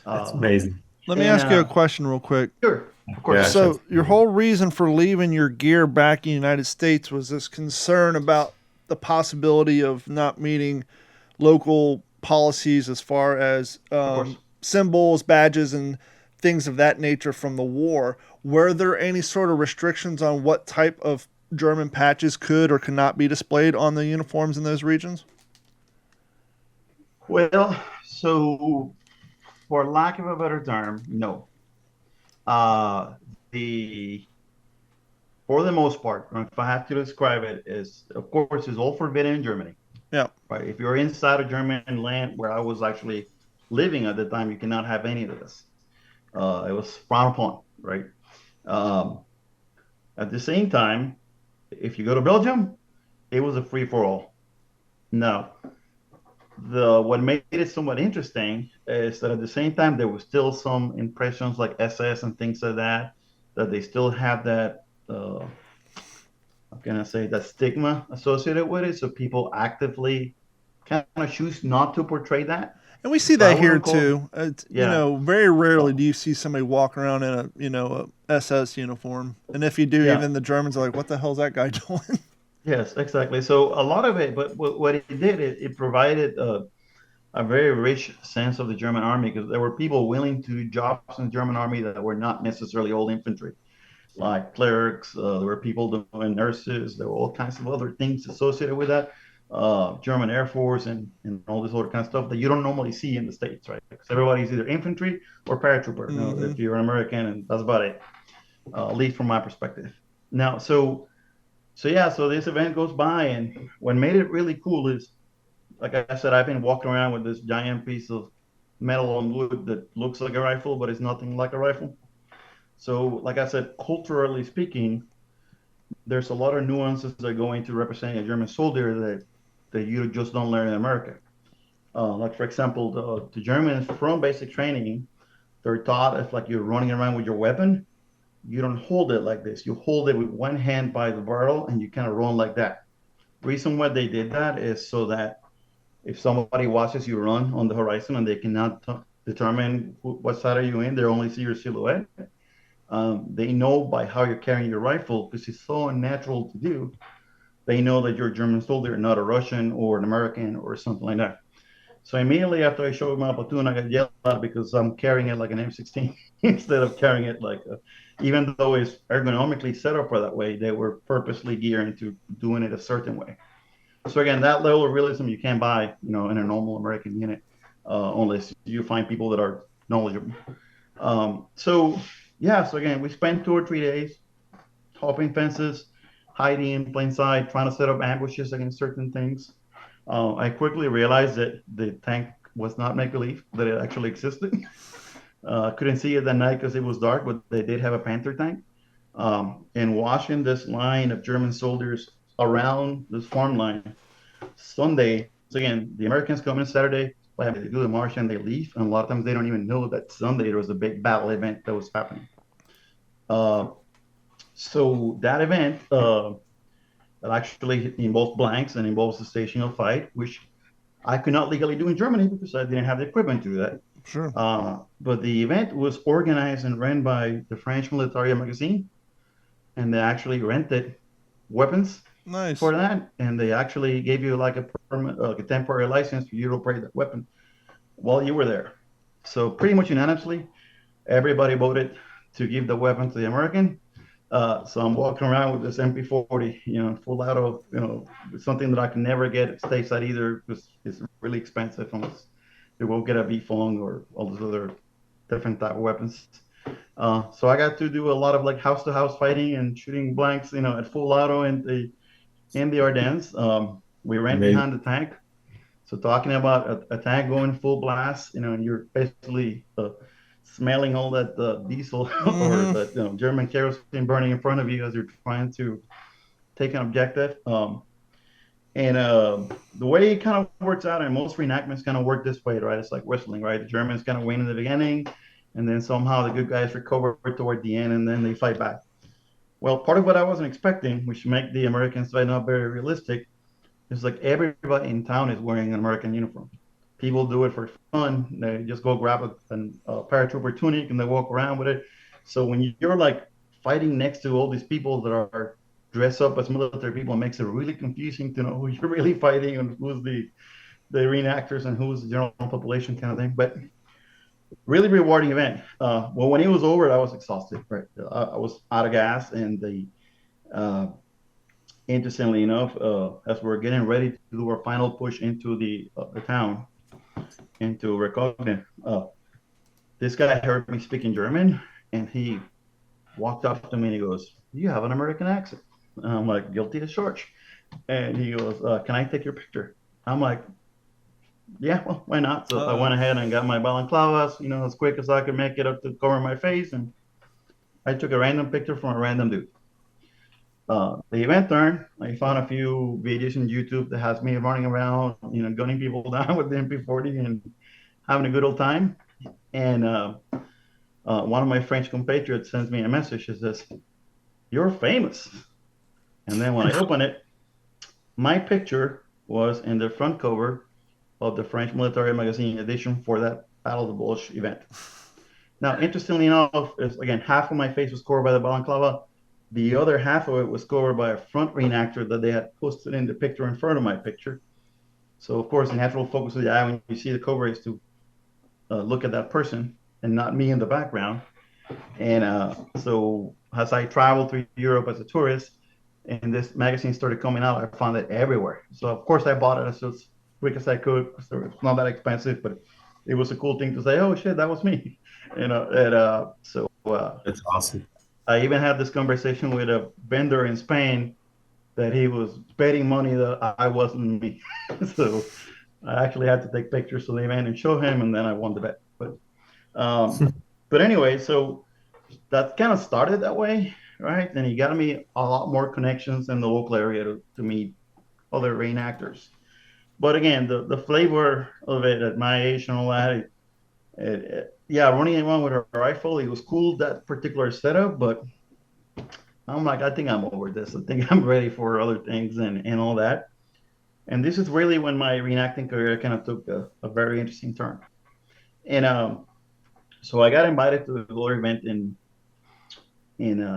That's amazing. Let me ask you a question real quick. Sure, of course. Yeah, So your whole reason for leaving your gear back in the United States was this concern about the possibility of not meeting local policies as far as symbols, badges, and things of that nature from the war. Were there any sort of restrictions on what type of German patches could or could not be displayed on the uniforms in those regions? Well, so for lack of a better term, no. For the most part, if I have to describe it, is of course is all forbidden in Germany. Yeah. Right. If you're inside of German land where I was actually living at the time, you cannot have any of this. It was frowned upon, right? At the same time, if you go to Belgium, it was a free for all. Now, what made it somewhat interesting is that at the same time there was still some impressions like SS and things like that they still have that how can I say that stigma associated with it. So people actively kind of choose not to portray that. And we see that here too. Very rarely do you see somebody walk around in a SS uniform. And if you do, even the Germans are like, what the hell is that guy doing? Yes, exactly. So a lot of it, but what it did, it provided a very rich sense of the German army, because there were people willing to do jobs in the German army that were not necessarily old infantry, like clerics. There were people doing nurses. There were all kinds of other things associated with that. German Air Force and all this other kind of stuff that you don't normally see in the States, right? Because everybody's either infantry or paratrooper, if you're an American, and that's about it, at least from my perspective. Now, so this event goes by, and what made it really cool is, like I said, I've been walking around with this giant piece of metal on wood that looks like a rifle, but it's nothing like a rifle. So, like I said, culturally speaking, there's a lot of nuances that go into representing a German soldier that you just don't learn in America. Like, for example, the Germans from basic training, they're taught if like you're running around with your weapon, you don't hold it like this. You hold it with one hand by the barrel and you kind of run like that. Reason why they did that is so that if somebody watches you run on the horizon and they cannot determine what side are you in, they only see your silhouette. They know by how you're carrying your rifle, because it's so unnatural to do. They know that you're a German soldier, not a Russian or an American or something like that. So immediately after I showed my platoon, I got yelled at because I'm carrying it like an M16 instead of carrying it like even though it's ergonomically set up for that way, they were purposely geared into doing it a certain way. So again, that level of realism you can't buy, in a normal American unit, unless you find people that are knowledgeable. So yeah, so again, we spent 2 or 3 days hopping fences, hiding in plain sight, trying to set up ambushes against certain things. I quickly realized that the tank was not make believe, that it actually existed. Couldn't see it that night because it was dark, but they did have a Panther tank. And watching this line of German soldiers around this farm line Sunday. So again, the Americans come in Saturday, they do the march and they leave. And a lot of times they don't even know that Sunday there was a big battle event that was happening. So that event that actually involves blanks and involves a stational fight, which I could not legally do in Germany because I didn't have the equipment to do that. Sure. But the event was organized and ran by the French military magazine, and they actually rented weapons Nice. for that, and they actually gave you like a temporary license for you to operate that weapon while you were there. So pretty much unanimously, everybody voted to give the weapon to the American. So I'm walking around with this MP40, full auto, something that I can never get stateside either because it's really expensive unless you will get a V-Fong or all those other different type of weapons. So I got to do a lot of like house-to-house fighting and shooting blanks, at full auto in the Ardennes. We ran behind the tank. So talking about a tank going full blast, and you're basically smelling all that diesel or that German kerosene burning in front of you as you're trying to take an objective. And the way it kind of works out, and most reenactments kind of work this way, right? It's like wrestling, right? The Germans kind of win in the beginning, and then somehow the good guys recover toward the end, and then they fight back. Well, part of what I wasn't expecting, which make the American fight not very realistic, is like everybody in town is wearing an American uniform. People do it for fun. They just go grab a paratrooper tunic and they walk around with it. So when you're like fighting next to all these people that are dressed up as military people, it makes it really confusing to know who you're really fighting and who's the reenactors and who's the general population kind of thing. But really rewarding event. Well, when it was over, I was exhausted. Right, I was out of gas, and interestingly enough, as we're getting ready to do our final push into the town, into Recogne, this guy heard me speaking German, and he walked up to me and he goes, "You have an American accent." And I'm like, "Guilty as charged." And he goes, "Can I take your picture?" I'm like, "Yeah, well, why not?" So I went ahead and got my balaclavas, as quick as I could make it up to cover my face, and I took a random picture from a random dude. The event turned. I found a few videos on YouTube that has me running around, gunning people down with the MP40 and having a good old time. And one of my French compatriots sends me a message that says, "You're famous." And then when I open it, my picture was in the front cover of the French military magazine edition for that Battle of the Bulge event. Now, interestingly enough, is again, half of my face was covered by the balaclava. The other half of it was covered by a front reenactor that they had posted in the picture in front of my picture. So, of course, the natural focus of the eye when you see the cover is to look at that person and not me in the background. And so as I traveled through Europe as a tourist, and this magazine started coming out, I found it everywhere. So, of course, I bought it as quick as I could. So it's not that expensive, but it was a cool thing to say, "Oh, shit, that was me." That's awesome. I even had this conversation with a vendor in Spain that he was betting money that I wasn't me. So I actually had to take pictures of the event and show him, and then I won the bet. But anyway, so that kind of started that way, right? And he got me a lot more connections in the local area to meet other reenactors. But again, the flavor of it at my age and all that, Yeah, running around with a rifle, it was cool, that particular setup, but I'm like, I think I'm over this. I think I'm ready for other things and all that. And this is really when my reenacting career kind of took a very interesting turn. And so I got invited to a little event in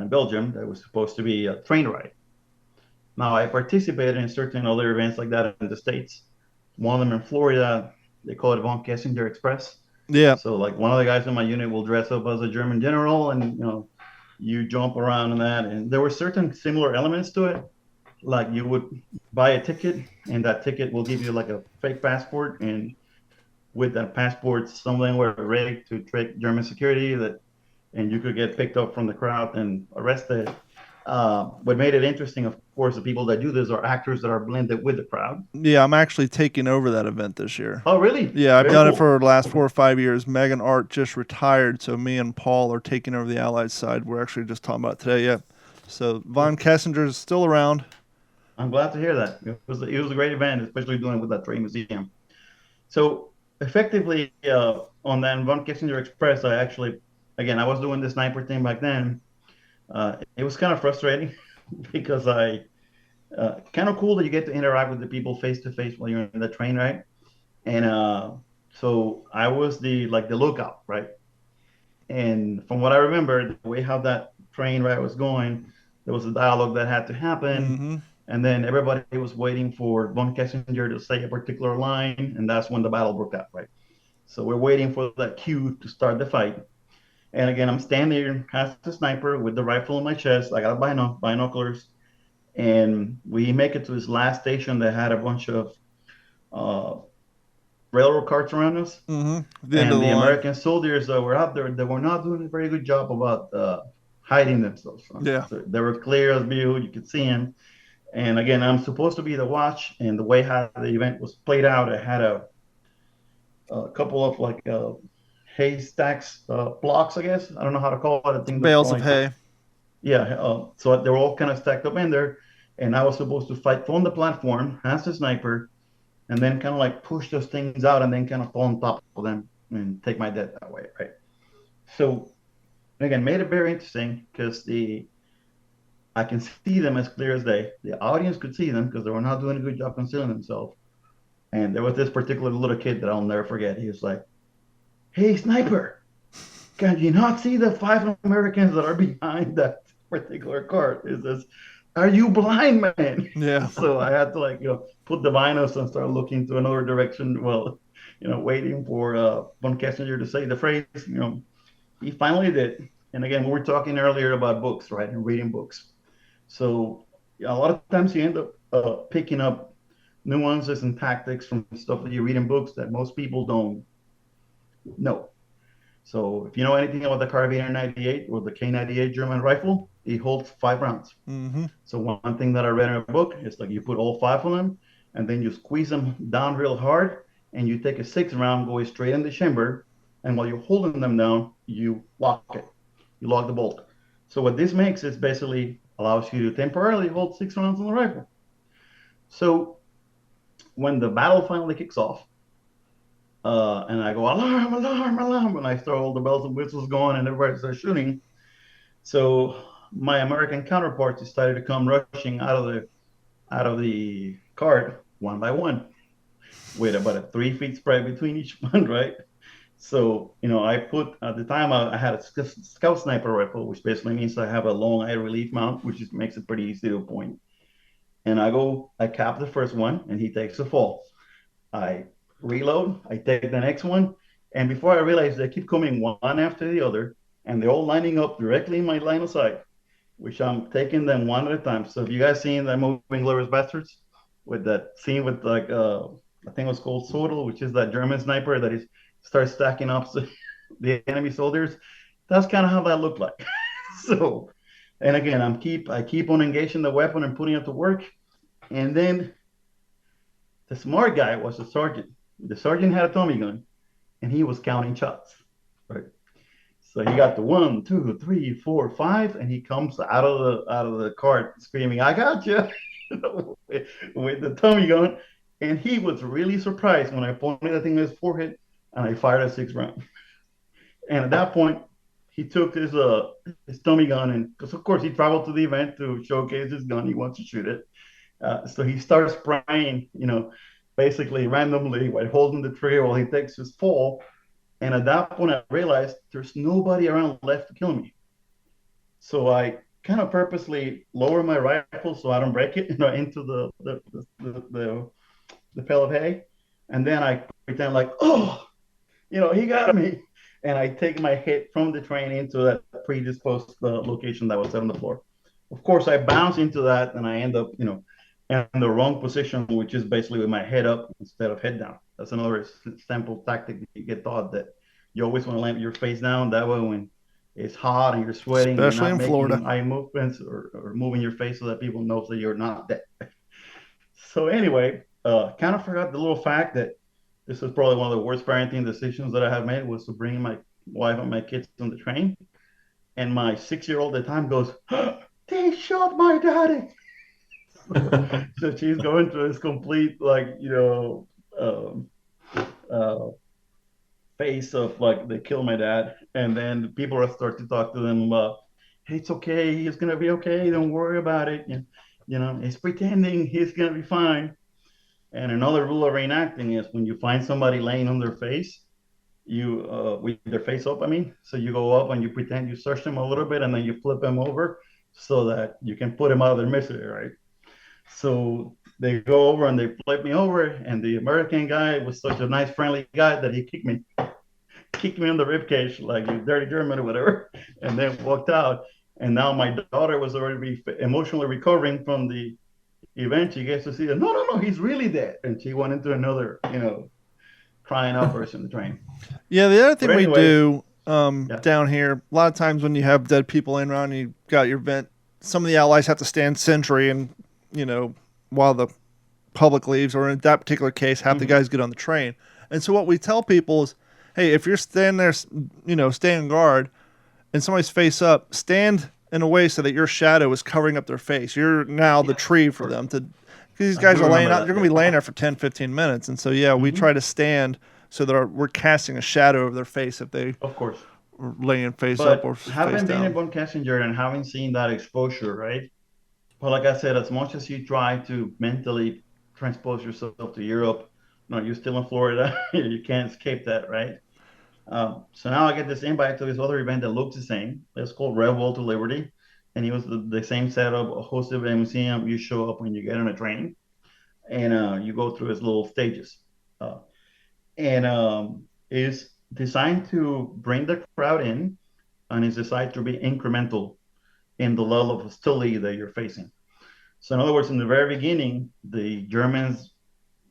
Belgium that was supposed to be a train ride. Now I participated in certain other events like that in the States. One of them in Florida, they call it Von Kessinger Express. Yeah. So like one of the guys in my unit will dress up as a German general, and you jump around in that. And there were certain similar elements to it. Like you would buy a ticket, and that ticket will give you like a fake passport, and with that passport, something were ready to trick German security that, and you could get picked up from the crowd and arrested. What made it interesting, of course, the people that do this are actors that are blended with the crowd. Yeah, I'm actually taking over that event this year. Oh, really? Yeah, I've Very done it cool. for the last 4 or 5 years. Megan Art just retired, so me and Paul are taking over the Allied side. We're actually just talking about it today. Yeah. So Von Kessinger is still around. I'm glad to hear that. It was a great event, especially doing it with that train museum. So effectively, on that Von Kissinger Express, I actually, again, I was doing the sniper thing back then. It was kind of frustrating because kind of cool that you get to interact with the people face to face while you're in the train, right? And so I was the lookout, right? And from what I remember, the way how that train ride was going, there was a dialogue that had to happen, Mm-hmm. and then everybody was waiting for Von Kessinger to say a particular line, and that's when the battle broke out, right? So we're waiting for that cue to start the fight. And again, I'm standing there as a sniper with the rifle in my chest. I got binoculars, and we make it to this last station that had a bunch of uh, railroad carts around us. Mm-hmm. The end of And the the line. American soldiers that were out there, they were not doing a very good job about hiding themselves. Yeah. So they were clear as view. You could see them. And again, I'm supposed to be the watch. And the way how the event was played out, I had a couple of like haystacks, blocks, I guess. I don't know how to call it. I think that's Bales of like, hay. yeah. So they were all kind of stacked up in there. And I was supposed to fight from the platform as a sniper and then kind of like push those things out and then kind of fall on top of them and take my death that way, right? So again, made it very interesting because I can see them as clear as day. The audience could see them because they were not doing a good job concealing themselves. And there was this particular little kid that I'll never forget. He was like, "Hey, sniper, can you not see the 5 Americans that are behind that particular cart?" Is this? Are you blind, man? Yeah. So I had to put the binos and start looking to another direction. Well, waiting for Von Kessinger to say the phrase. He finally did. And again, we were talking earlier about books, right? And reading books. So a lot of times you end up picking up nuances and tactics from stuff that you read in books that most people don't know. So if you know anything about the Carabiner 98 or the K98 German rifle, it holds 5 rounds. Mm-hmm. So one thing that I read in a book is like you put all 5 of them and then you squeeze them down real hard and you take a 6th round, go straight in the chamber. And while you're holding them down, you lock it. You lock the bolt. So what this makes is basically allows you to temporarily hold 6 rounds on the rifle. So when the battle finally kicks off, and I go alarm, alarm, alarm, and I start all the bells and whistles going, and everybody starts shooting. So my American counterparts decided to come rushing out of the cart one by one, with about a 3 feet spread between each one, right? So I put at the time I had a scout sniper rifle, which basically means I have a long eye relief mount, which just makes it pretty easy to point. And I cap the first one, and he takes the fall. I reload, I take the next one, and before I realize they keep coming one after the other, and they're all lining up directly in my line of sight, which I'm taking them one at a time. So if you guys seen that movie Glorious Bastards, with that scene with I think it was called Sodal, which is that German sniper that is starts stacking up the enemy soldiers, that's kind of how that looked like. So, and again, I keep on engaging the weapon and putting it to work, and then the smart guy was the sergeant. The sergeant had a Tommy gun, and he was counting shots. Right. So he got the 1, 2, 3, 4, 5, and he comes out of the cart screaming, "I got you!" with the Tommy gun. And he was really surprised when I pointed that thing at his forehead, and I fired a 6th round. And at that point, he took his Tommy gun, and because of course he traveled to the event to showcase his gun, he wants to shoot it. So he starts spraying, basically randomly while holding the trigger while he takes his fall. And at that point, I realized there's nobody around left to kill me. So I kind of purposely lower my rifle so I don't break it, into the pail of hay, and then I pretend like, oh, he got me, and I take my hit from the train into that predisposed location that was set on the floor. Of course, I bounce into that, and I end up, in the wrong position, which is basically with my head up instead of head down. That's another simple tactic that you get taught, that you always want to land your face down. That way, when it's hot and you're sweating, Especially you're not in Florida. making eye movements or moving your face so that people know that you're not dead. So anyway, kind of forgot the little fact that this was probably one of the worst parenting decisions that I have made, was to bring my wife and my kids on the train. And my 6-year-old at the time goes, they shot my daddy. So she's going through this complete, like, uh, face of like, they killed my dad. And then people are start to talk to them about, hey, it's okay. He's going to be okay. Don't worry about it. He's pretending he's going to be fine. And another rule of reenacting is when you find somebody laying on their face, you with their face up, so you go up and you pretend you search them a little bit, and then you flip them over so that you can put them out of their misery, right? So they go over and they flip me over, and the American guy was such a nice, friendly guy that he kicked me in the rib cage, like, you dirty German or whatever, and then walked out. And now my daughter was already emotionally recovering from the event. She gets to see that, no, he's really dead. And she went into another, crying outburst in the train. Yeah, the other thing But anyway, we do yeah. down here, a lot of times when you have dead people in around, you got your vent, some of the allies have to stand sentry, and, while the public leaves, or in that particular case, half the guys get on the train. And so what we tell people is, hey, if you're standing there, staying guard, and somebody's face up, stand in a way so that your shadow is covering up their face. You're now the tree for them to, because these guys are laying out, they're going to be laying there for 10, 15 minutes. And so, we try to stand so that we're casting a shadow over their face if they Of course. are laying face But up or face having been down. a bone passenger and having seen that exposure, right? Well, like I said, as much as you try to mentally transpose yourself to Europe, no, you're still in Florida. You can't escape that, right? So now I get this invite to this other event that looks the same. It's called Red Wall to Liberty. And it was the same setup, hosted by a museum. You show up when you get on a train, and you go through its little stages. And is designed to bring the crowd in, and is designed to be incremental in the level of hostility that you're facing. So in other words, in the very beginning, the Germans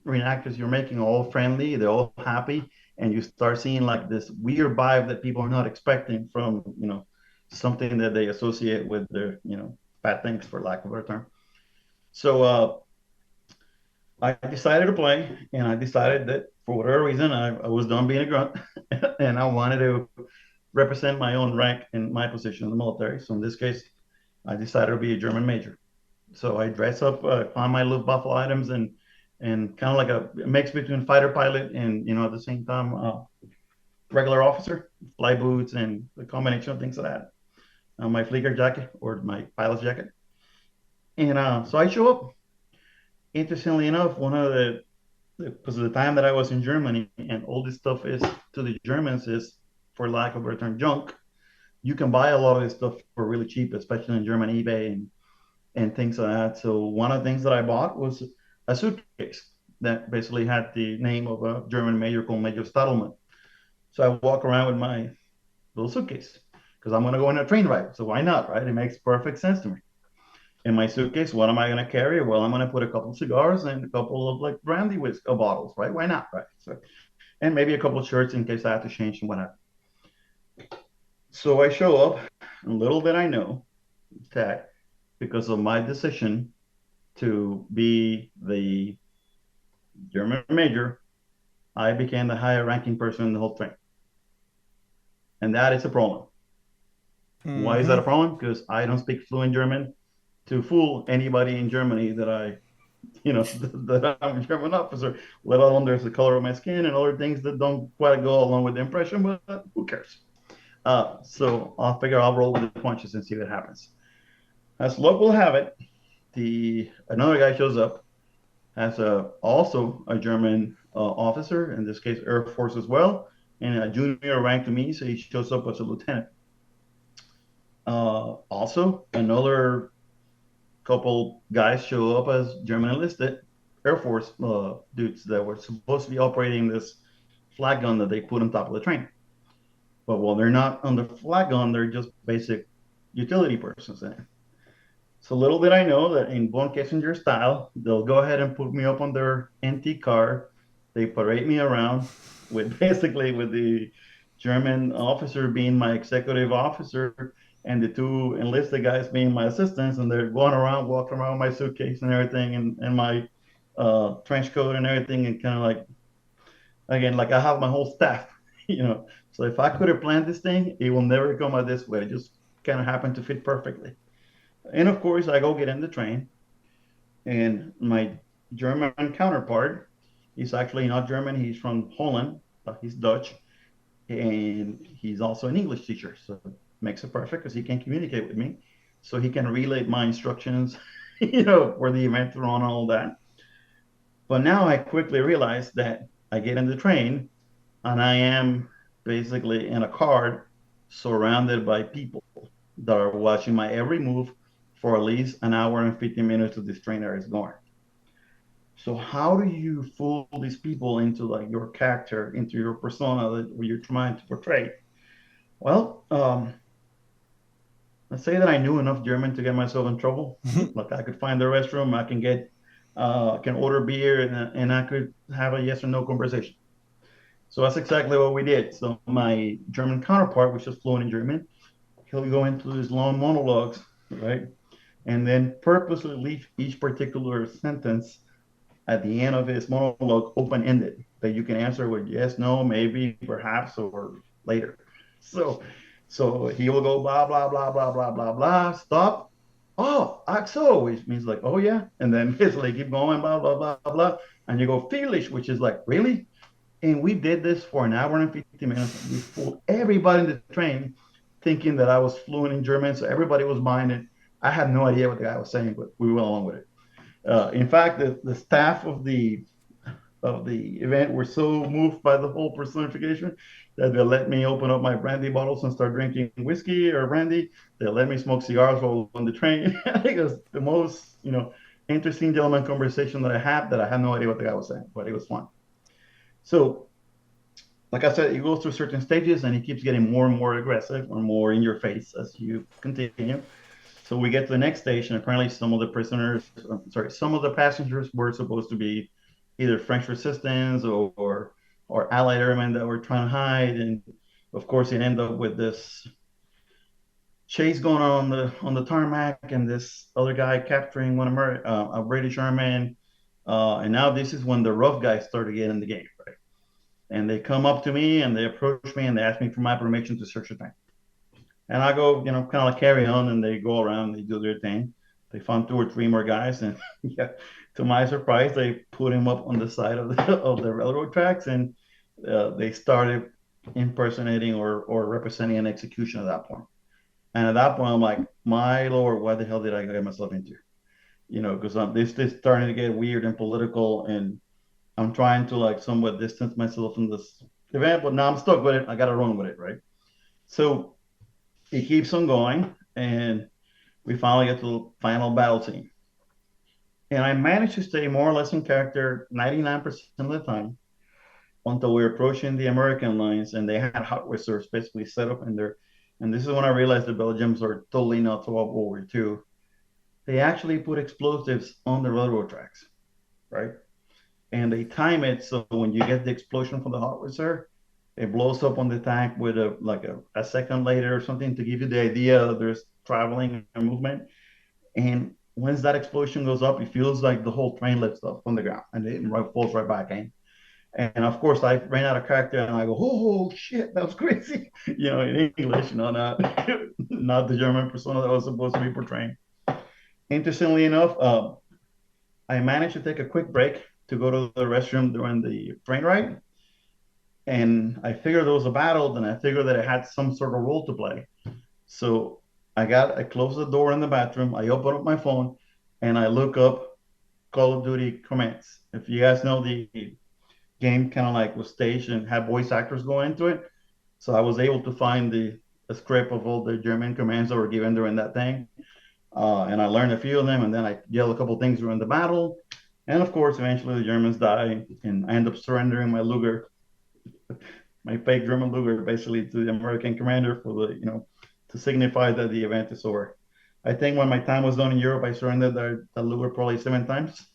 reenactors you're making are all friendly, they're all happy, and you start seeing like this weird vibe that people are not expecting from, something that they associate with their, bad things, for lack of a better term. So I decided to play, and I decided that for whatever reason, I was done being a grunt, and I wanted to represent my own rank and my position in the military. So in this case, I decided to be a German major. So I dress up, find my little buffalo items, and kind of like a mix between fighter pilot and, at the same time, regular officer, fly boots, and a combination of things like that. My Flieger jacket, or my pilot's jacket. And so I show up. Interestingly enough, one of because of the time that I was in Germany, and all this stuff is to the Germans is, for lack of a better term, junk. You can buy a lot of this stuff for really cheap, especially in German eBay and things like that. So one of the things that I bought was a suitcase that basically had the name of a German major called Major Stadelman. So I walk around with my little suitcase because I'm going to go on a train ride. So why not, right? It makes perfect sense to me. In my suitcase, what am I going to carry? Well, I'm going to put a couple of cigars and a couple of like brandy whiskey bottles, right? Why not, right? So, and maybe a couple of shirts in case I have to change and whatnot. So I show up, and little did I know that because of my decision to be the German major, I became the higher ranking person in the whole train. And that is a problem. Mm-hmm. Why is that a problem? Because I don't speak fluent German to fool anybody in Germany that that I'm a German officer, let alone there's the color of my skin and other things that don't quite go along with the impression, but who cares? So I'll figure I'll roll with the punches and see what happens. As luck will have it, another guy shows up, has also a German officer, in this case Air Force as well, and a junior rank to me, so he shows up as a lieutenant. Also, another couple guys show up as German enlisted Air Force dudes that were supposed to be operating this flag gun that they put on top of the train. But while they're not on the flag gun, they're just basic utility persons. So little did I know that in Von Kissinger style, they'll go ahead and put me up on their antique car. They parade me around with the German officer being my executive officer and the two enlisted guys being my assistants. And they're going around, walking around with my suitcase and everything and my trench coat and everything. And kind of like, again, like I have my whole staff, you know. So if I could have planned this thing, it will never come out this way. It just kind of happened to fit perfectly. And of course, I go get in the train, and my German counterpart, he's actually not German. He's from Holland. He's Dutch, and he's also an English teacher. So it makes it perfect because he can communicate with me. So he can relay my instructions, for the event to run and all that. But now I quickly realize that I get in the train, and I am basically in a car surrounded by people that are watching my every move for at least an hour and 15 minutes of this train that is going. So how do you fool these people into like your character, into your persona that you're trying to portray? Well, let's say that I knew enough German to get myself in trouble. Like I could find the restroom, I can order beer, and I could have a yes or no conversation. So that's exactly what we did. So my German counterpart, which is fluent in German, he'll go into his long monologues, right? And then purposely leave each particular sentence at the end of his monologue open-ended that you can answer with yes, no, maybe, perhaps, or later. So he will go blah blah blah blah blah blah blah. Stop. Oh, Axo, which means like, oh yeah, and then it's like keep going blah blah blah blah, and you go Feelish, which is like really. And we did this for an hour and 50 minutes. We fooled everybody in the train thinking that I was fluent in German, so everybody was buying it. I had no idea what the guy was saying, but we went along with it. In fact, the staff of the event were so moved by the whole personification that they let me open up my brandy bottles and start drinking whiskey or brandy. They let me smoke cigars while on the train. I think it was the most, interesting gentleman conversation that I had no idea what the guy was saying, but it was fun. So, like I said, it goes through certain stages and it keeps getting more and more aggressive or more in your face as you continue. So we get to the next station. Apparently, some of the passengers were supposed to be either French resistance or Allied airmen that were trying to hide, and of course, it ended up with this chase going on the tarmac, and this other guy capturing a British airman. And now this is when the rough guys start to get in the game, right? And they come up to me and they approach me and they ask me for my permission to search the tank. And I go, kind of like carry on, and they go around, they do their thing. They found 2 or 3 more guys, and yeah, to my surprise, they put him up on the side of the railroad tracks, and they started impersonating or representing an execution at that point. And at that point, I'm like, my Lord, what the hell did I get myself into? Because this is starting to get weird and political, and I'm trying to like somewhat distance myself from this event, but now I'm stuck with it. I got to run with it, right? So it keeps on going, and we finally get to the final battle scene. And I managed to stay more or less in character 99% of the time until we were approaching the American lines, and they had hot whistles basically set up in there. And this is when I realized the Belgians are totally not World War II. They actually put explosives on the railroad tracks, right? And they time it so when you get the explosion from the hot whistle, it blows up on the tank with a second later or something to give you the idea that there's traveling and movement. And once that explosion goes up, it feels like the whole train lifts up from the ground and it falls right back in. And of course, I ran out of character and I go, oh shit, that was crazy, in English, not the German persona that I was supposed to be portraying. Interestingly enough, I managed to take a quick break to go to the restroom during the train ride. And I figured there was a battle, and I figured that I had some sort of role to play. So I closed the door in the bathroom, I open up my phone, and I look up Call of Duty commands. If you guys know, the game kind of like was staged and had voice actors going into it. So I was able to find the script of all the German commands that were given during that thing. And I learned a few of them, and then I yelled a couple things during the battle. And of course, eventually the Germans die, and I end up surrendering my Luger, my fake German Luger, basically to the American commander for the, to signify that the event is over. I think when my time was done in Europe, I surrendered the Luger probably 7 times.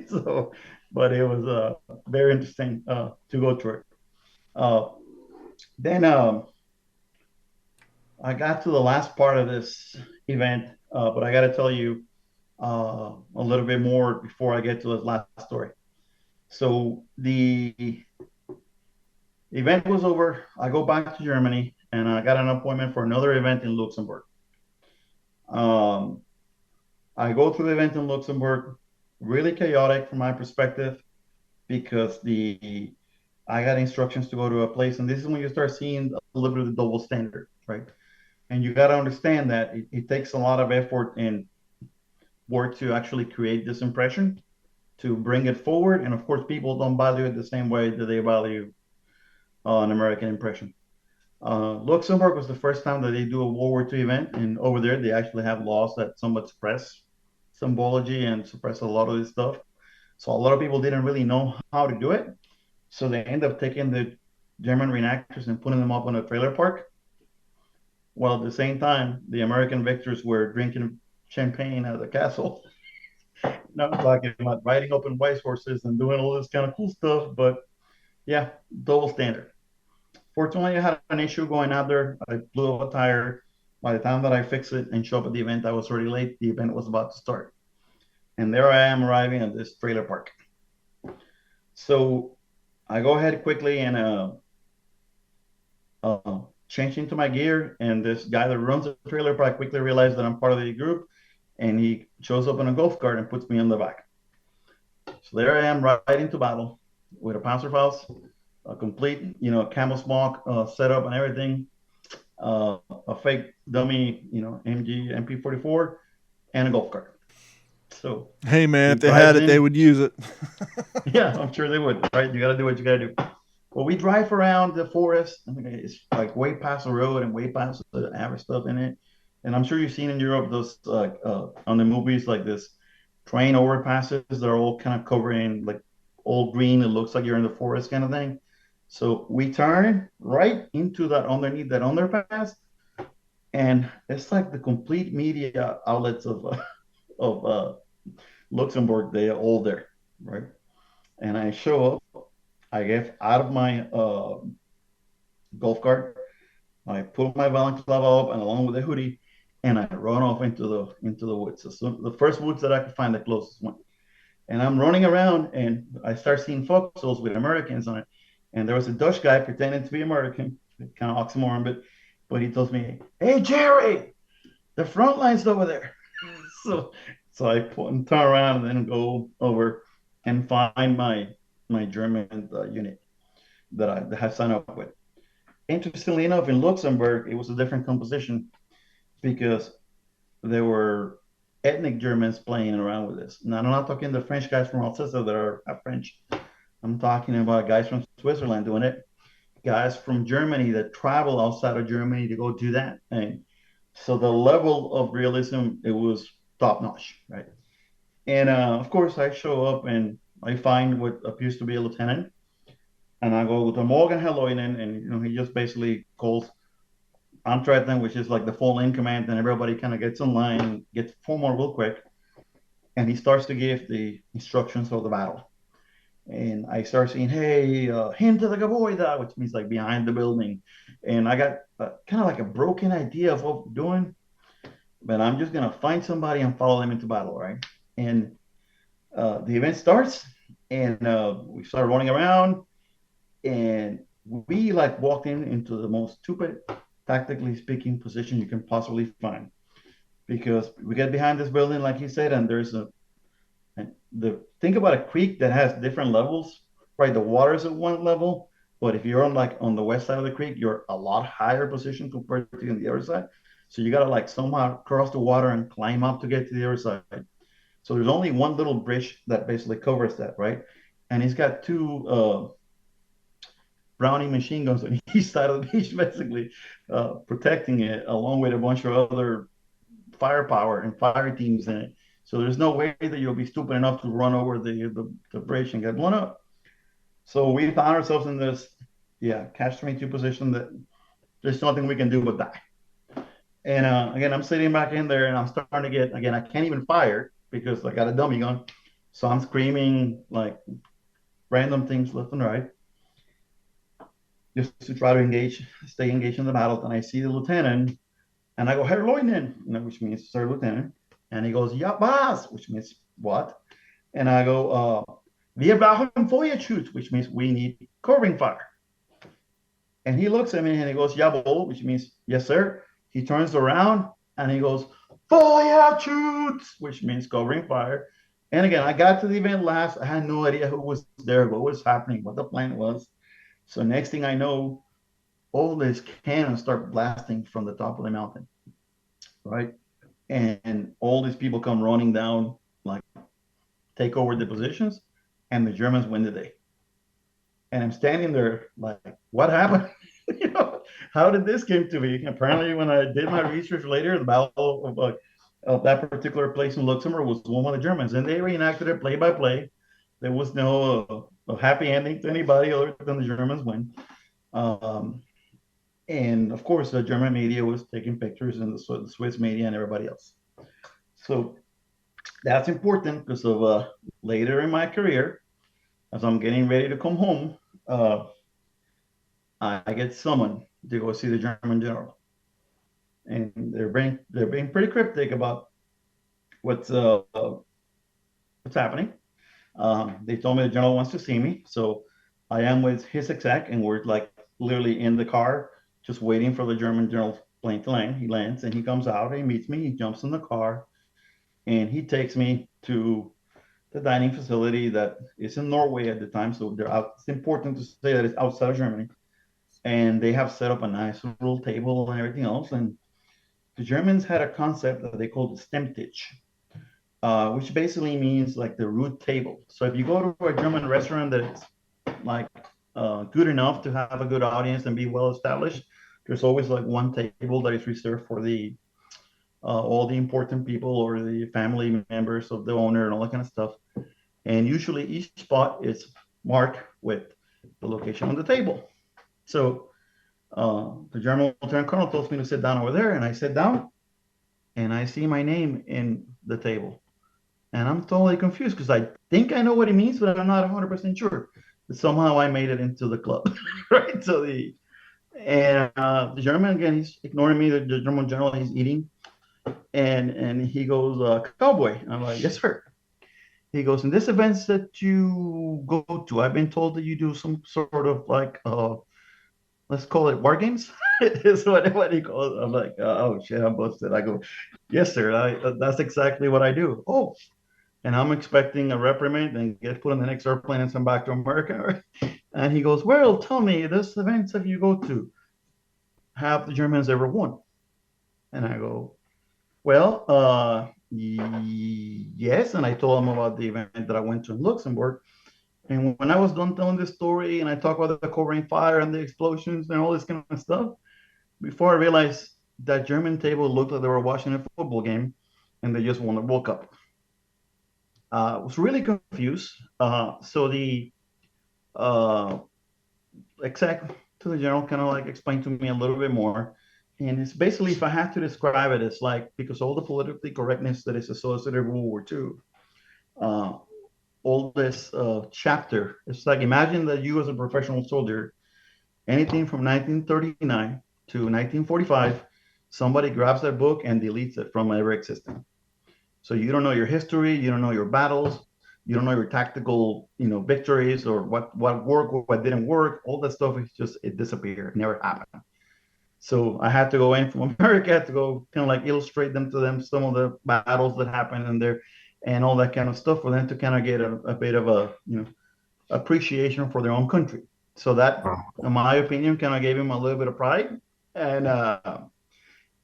So, but it was very interesting to go through it. Uh, then I got to the last part of this event, but I got to tell you a little bit more before I get to the last story. So the event was over. I go back to Germany, and I got an appointment for another event in Luxembourg. I go to the event in Luxembourg, really chaotic from my perspective, because I got instructions to go to a place, and this is when you start seeing a little bit of the double standard, right? And you got to understand that it takes a lot of effort and work to actually create this impression, to bring it forward. And of course, people don't value it the same way that they value an American impression. Luxembourg was the first time that they do a World War II event, and over there they actually have laws that somewhat suppress symbology and suppress a lot of this stuff. So a lot of people didn't really know how to do it. So they end up taking the German reenactors and putting them up on a trailer park. While at the same time, the American victors were drinking champagne at the castle. Not talking about riding open white horses and doing all this kind of cool stuff, but yeah, double standard. Fortunately, I had an issue going out there. I blew up a tire. By the time that I fixed it and showed up at the event, I was already late. The event was about to start. And there I am arriving at this trailer park. So I go ahead quickly and change into my gear. And this guy that runs the trailer park quickly realized that I'm part of the group. And he shows up in a golf cart and puts me on the back. So there I am, right into battle with a Panzerfaust, a complete, camel smock setup and everything, a fake dummy, MG MP44, and a golf cart. So hey man, if they had it, they would use it. Yeah, I'm sure they would. Right? You got to do what you got to do. Well, we drive around the forest. I mean, it's like way past the road and way past the average stuff in it. And I'm sure you've seen in Europe those on the movies like this train overpasses. They're all kind of covering like all green. It looks like you're in the forest kind of thing. So we turn right into that underneath that underpass, and it's like the complete media outlets of Luxembourg. They are all there, right? And I show up. I get out of my golf cart. I pull my balaclava up and along with the hoodie, and I run off into the woods. So the first woods that I could find, the closest one. And I'm running around, and I start seeing foxholes with Americans on it. And there was a Dutch guy pretending to be American, kind of oxymoron, but he tells me, "Hey Jerry, the front line's over there." so I turn around and then go over and find my German unit that I have signed up with. Interestingly enough, in Luxembourg, it was a different composition because there were ethnic Germans playing around with this. Now, I'm not talking the French guys from Alsace that are French. I'm talking about guys from Switzerland doing it, guys from Germany that travel outside of Germany to go do that. And so the level of realism, it was top notch, right? And of course, I show up and I find what appears to be a lieutenant, and I go to Morgan Helloinen, and he just basically calls Antretten, which is like the full in command, and everybody kind of gets in line, gets formal real quick, and he starts to give the instructions of the battle. And I start saying, "Hey, hinter the Gebäude," which means like behind the building. And I got kind of like a broken idea of what we're doing, but I'm just gonna find somebody and follow them into battle, right? And the event starts, and we start running around, and we like walked into the most stupid, tactically speaking, position you can possibly find, because we get behind this building, like he said, and there's think about a creek that has different levels, right? The water is at one level, But if you're on the west side of the creek, you're a lot higher position compared to on the other side. So you gotta like somehow cross the water and climb up to get to the other side. So there's only one little bridge that basically covers that, right? And he's got two Browning machine guns on each side of the beach, basically protecting it, along with a bunch of other firepower and fire teams in it. So there's no way that you'll be stupid enough to run over the bridge and get blown up. So we found ourselves in this, catch-22 position that there's nothing we can do but die. And again, I'm sitting back in there and I'm starting to get, again, I can't even fire because I got a dummy gun. So I'm screaming like random things left and right just to try to stay engaged in the battle. And I see the lieutenant and I go, Herr Leutnant, which means Sir Lieutenant. And he goes, Ja, was, which means what? And I go, Wir brauchen Feuerschutz, which means we need covering fire. And he looks at me and he goes, Jawohl, which means yes, sir. He turns around and he goes, Feuerschutz, which means covering fire. And again, I got to the event last. I had no idea who was there, what was happening, what the plan was. So next thing I know, all these cannons start blasting from the top of the mountain, right? And all these people come running down, like take over the positions, and the Germans win the day. And I'm standing there like, what happened? How did this come to me? Apparently, when I did my research later, the battle of that particular place in Luxembourg was won by the Germans, and they reenacted it play by play. There was no happy ending to anybody other than the Germans win. And of course, the German media was taking pictures, and the Swiss media and everybody else. So that's important because of later in my career, as I'm getting ready to come home, I get summoned to go see the German general, and they're being pretty cryptic about what's happening. They told me the general wants to see me, so I am with his exec, and we're like literally in the car, just waiting for the German general plane to land. He lands and he comes out, he meets me, he jumps in the car, and he takes me to the dining facility that is in Norway at the time. So they're out. It's important to say that it's outside of Germany, and they have set up a nice little table and everything else. And the Germans had a concept that they called the Stammtisch, which basically means like the root table. So if you go to a German restaurant that's like good enough to have a good audience and be well established, there's always like one table that is reserved for the all the important people or the family members of the owner and all that kind of stuff. And usually each spot is marked with the location on the table. So the German lieutenant colonel tells me to sit down over there, and I sit down, and I see my name in the table. And I'm totally confused because I think I know what it means, but I'm not 100% sure. But somehow I made it into the club, right? So the German, again, he's ignoring me. The German general, he's eating. And he goes, Cowboy. And I'm like, yes, sir. He goes, in this events that you go to, I've been told that you do some sort of like, let's call it war games. Is what he calls it. I'm like, oh shit, I'm busted. I go, yes, sir. That's exactly what I do. Oh, and I'm expecting a reprimand and get put on the next airplane and sent back to America. And he goes, well, tell me, this events that you go to, have the Germans ever won? And I go, well, yes. And I told him about the event that I went to in Luxembourg. And when I was done telling this story and I talk about the covering fire and the explosions and all this kind of stuff, before I realized that German table looked like they were watching a football game and they just won the World Cup. I was really confused. So the exec to the general kind of like explained to me a little bit more. And it's basically, if I had to describe it, it's like, because all the politically correctness that is associated with World War II, all this chapter, it's like, imagine that you as a professional soldier, anything from 1939 to 1945, somebody grabs that book and deletes it from ever existing. So you don't know your history, you don't know your battles, you don't know your tactical, victories or what worked, what didn't work. All that stuff is just, it disappeared. It never happened. So I had to go in from America to go kind of like illustrate them to them, some of the battles that happened in there and all that kind of stuff for them to kind of get a bit of a, appreciation for their own country. So that, Oh, in my opinion, kind of gave him a little bit of pride, and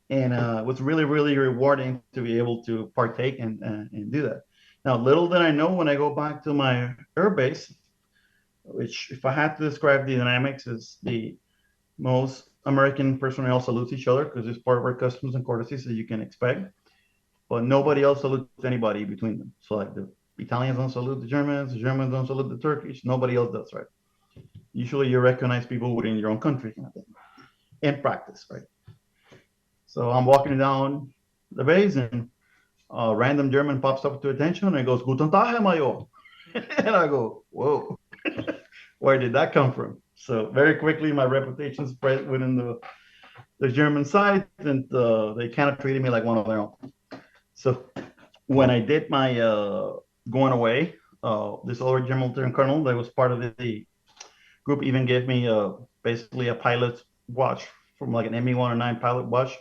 it was really, really rewarding to be able to partake and do that. Now, little did I know, when I go back to my air base, which, if I had to describe the dynamics, is the most American personnel salutes each other because it's part of our customs and courtesies that you can expect, but nobody else salutes anybody between them. So, like, the Italians don't salute the Germans don't salute the Turkish, nobody else does, right? Usually you recognize people within your own country, kind of thing, in practice, right? So I'm walking down the base, and a random German pops up to attention and goes, Guten Tag, Herr Major. And I go, whoa, where did that come from? So very quickly, my reputation spread within the German side, and they kind of treated me like one of their own. So when I did my going away, this other German lieutenant colonel that was part of the group even gave me basically a pilot's watch, from like an ME-109 pilot watch,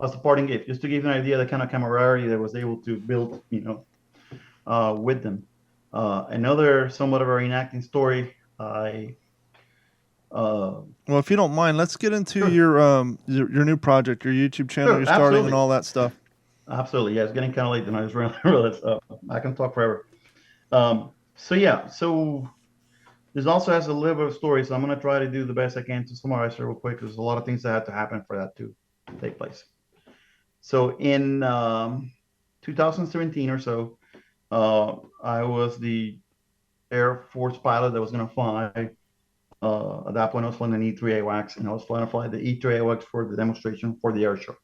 as a parting gift, just to give you an idea of the kind of camaraderie that I was able to build, with them. Another somewhat of a reenacting story. Well, if you don't mind, let's get into Sure. your new project, your YouTube channel Sure, you're starting, absolutely. and all that stuff. Absolutely, yeah. It's getting kind of late, and I just realized I can talk forever. So this also has a little bit of story, so I'm going to try to do the best I can to summarize it real quick. There's a lot of things that had to happen for that to take place. So in 2017 or so, I was the Air Force pilot that was going to fly. At that point, I was flying an E-3 AWACS, and I was flying to fly the E-3 AWACS for the demonstration for the air show.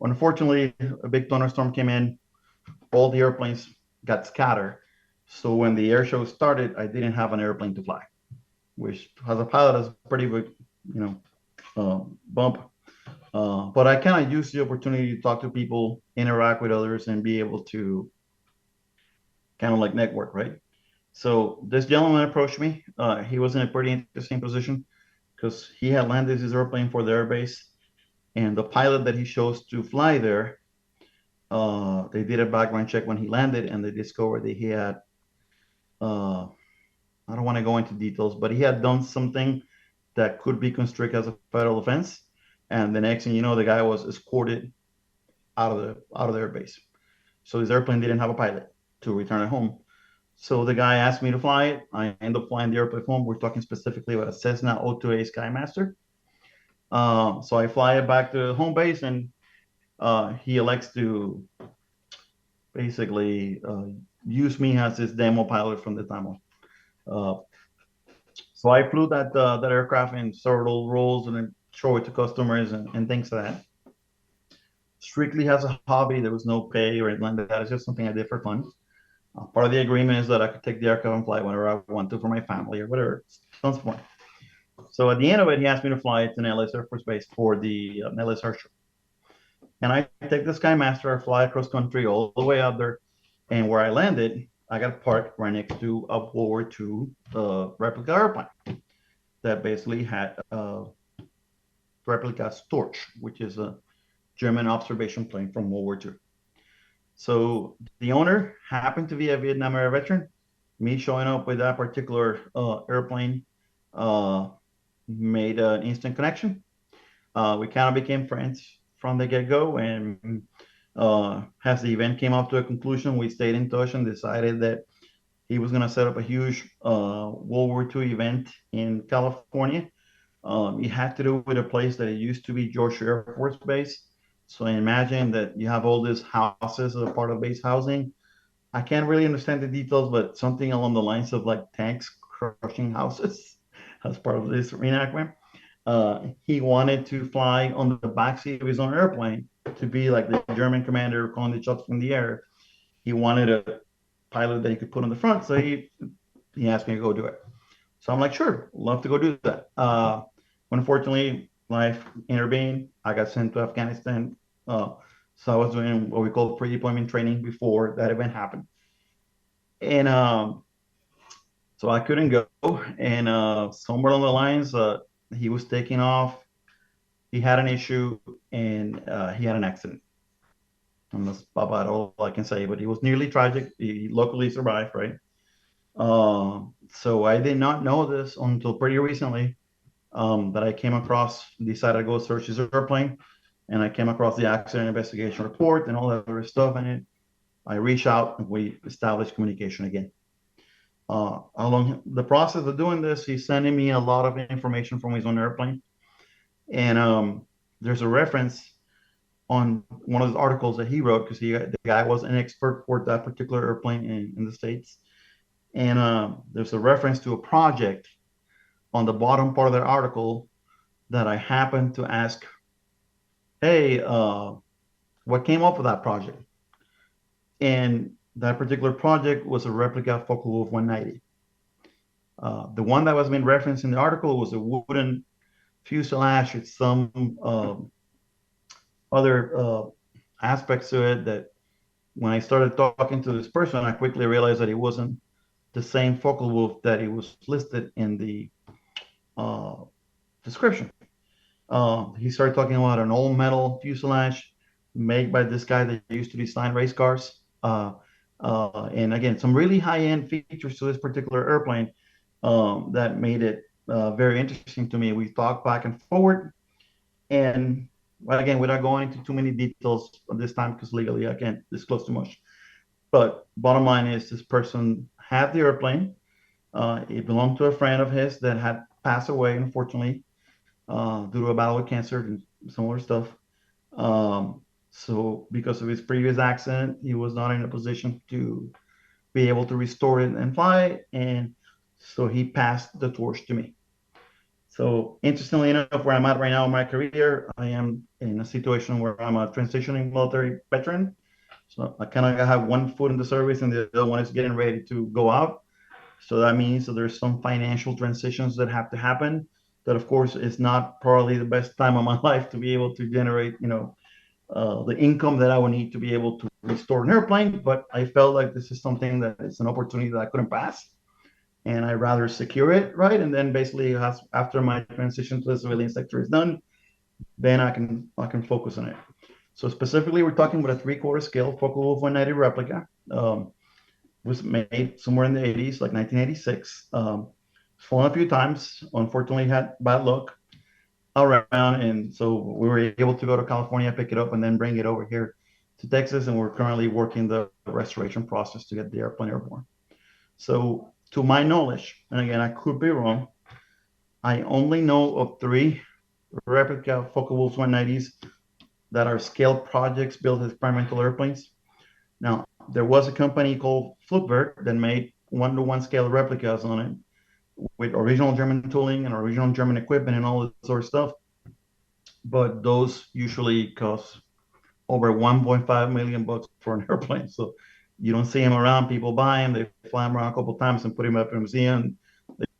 Unfortunately, a big thunderstorm came in. All the airplanes got scattered. So when the air show started, I didn't have an airplane to fly, which, as a pilot, is a pretty big, bump. But I kind of used the opportunity to talk to people, interact with others, and be able to kind of like network, right? So this gentleman approached me. He was in a pretty interesting position because he had landed his airplane for the airbase, and the pilot that he chose to fly there, they did a background check when he landed, and they discovered that he had, I don't want to go into details, but he had done something that could be construed as a federal offense. And the next thing you know, the guy was escorted out of the airbase. So his airplane didn't have a pilot to return it home. So the guy asked me to fly it. I ended up flying the airplane home. We're talking specifically about a Cessna 02A Skymaster. So I fly it back to home base, and he elects to basically use me as his demo pilot from the time on. So I flew that aircraft in several roles and then show it to customers and things like that. Strictly as a hobby. There was no pay or anything like that. It's just something I did for fun. Part of the agreement is that I could take the aircraft and fly whenever I want to for my family or whatever. It's tons of fun. So at the end of it, he asked me to fly it to Nellis Air Force Base for the Nellis Air Show. And I take the Skymaster, I fly across country all the way out there. And where I landed, I got parked right next to a World War II replica airplane that basically had a replica Storch, which is a German observation plane from World War II. So the owner happened to be a Vietnam era veteran. Me showing up with that particular airplane made an instant connection. We kind of became friends from the get-go, and as the event came up to a conclusion, we stayed in touch and decided that he was going to set up a huge World War II event in California. It had to do with a place that it used to be George Air Force Base. So imagine that you have all these houses as a part of base housing. I can't really understand the details, but something along the lines of like tanks crushing houses as part of this reenactment. He wanted to fly on the backseat of his own airplane to be like the German commander calling the shots from the air. He wanted a pilot that he could put on the front, so he asked me to go do it. So I'm like, sure, love to go do that. Unfortunately, life intervened. I got sent to Afghanistan. So I was doing what we call pre-deployment training before that event happened. And so I couldn't go. And somewhere along the lines, he was taking off. He had an issue, and he had an accident. And that's about all I can say. But he was nearly tragic. He luckily survived, right? So I did not know this until pretty recently, that I came across, decided to go search his airplane, and I came across the accident investigation report and all that other stuff. And I reached out and we established communication again. Along the process of doing this, he's sending me a lot of information from his own airplane. And there's a reference on one of the articles that he wrote, because the guy was an expert for that particular airplane in the States. And there's a reference to a project on the bottom part of the article that I happened to ask, hey, what came up with that project? And that particular project was a replica Focke-Wulf 190. The one that was being referenced in the article was a wooden fuselage with some other aspects to it that when I started talking to this person, I quickly realized that it wasn't the same Focke-Wulf that it was listed in the uh, description. He started talking about an old metal fuselage made by this guy that used to design race cars. And again, some really high-end features to this particular airplane that made it very interesting to me. We talked back and forward, and again, without going into too many details at this time, because legally I can't disclose too much. But bottom line is, this person had the airplane. It belonged to a friend of his that had passed away, unfortunately, due to a battle with cancer and some other stuff. So because of his previous accident, he was not in a position to be able to restore it and fly it. And so he passed the torch to me. So interestingly enough, where I'm at right now in my career, I am in a situation where I'm a transitioning military veteran. So I kind of have one foot in the service and the other one is getting ready to go out. So that means that there's some financial transitions that have to happen. That of course is not probably the best time of my life to be able to generate, the income that I would need to be able to restore an airplane. But I felt like this is something that is an opportunity that I couldn't pass, and I rather secure it, right? And then basically, after my transition to the civilian sector is done, then I can focus on it. So specifically, we're talking about a 3/4 scale Focke-Wulf 190 replica. Was made somewhere in the 80s, like 1986. Flown a few times. Unfortunately, had bad luck around, and so we were able to go to California, pick it up, and then bring it over here to Texas. And we're currently working the restoration process to get the airplane airborne. So, to my knowledge, and again, I could be wrong, I only know of 3 replica Focke-Wulf 190s that are scale projects built as experimental airplanes. Now, there was a company called Flugwerk that made 1-to-1 scale replicas on it with original German tooling and original German equipment and all this sort of stuff. But those usually cost over 1.5 million bucks for an airplane. So you don't see them around. People buy them, they fly them around a couple of times and put them up in a museum.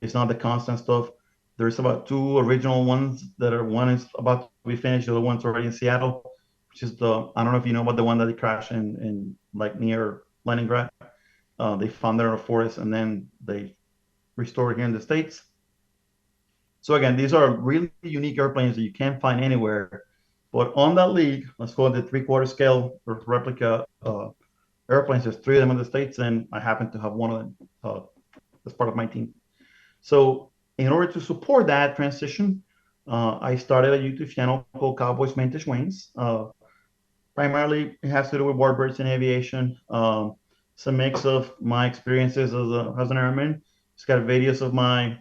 It's not the constant stuff. There's about 2 original ones one is about to be finished. The other one's already in Seattle, which is I don't know if you know about the one that they crashed in like near Leningrad. They found there in a forest and then they restored it here in the States. So again, these are really unique airplanes that you can't find anywhere. But on that league, let's call it the 3/4 scale replica airplanes. There's 3 of them in the States, and I happen to have one of them as part of my team. So in order to support that transition, I started a YouTube channel called Cowboy's Vintage Wings. Primarily, it has to do with warbirds and aviation. It's a mix of my experiences as an airman. It's got videos of my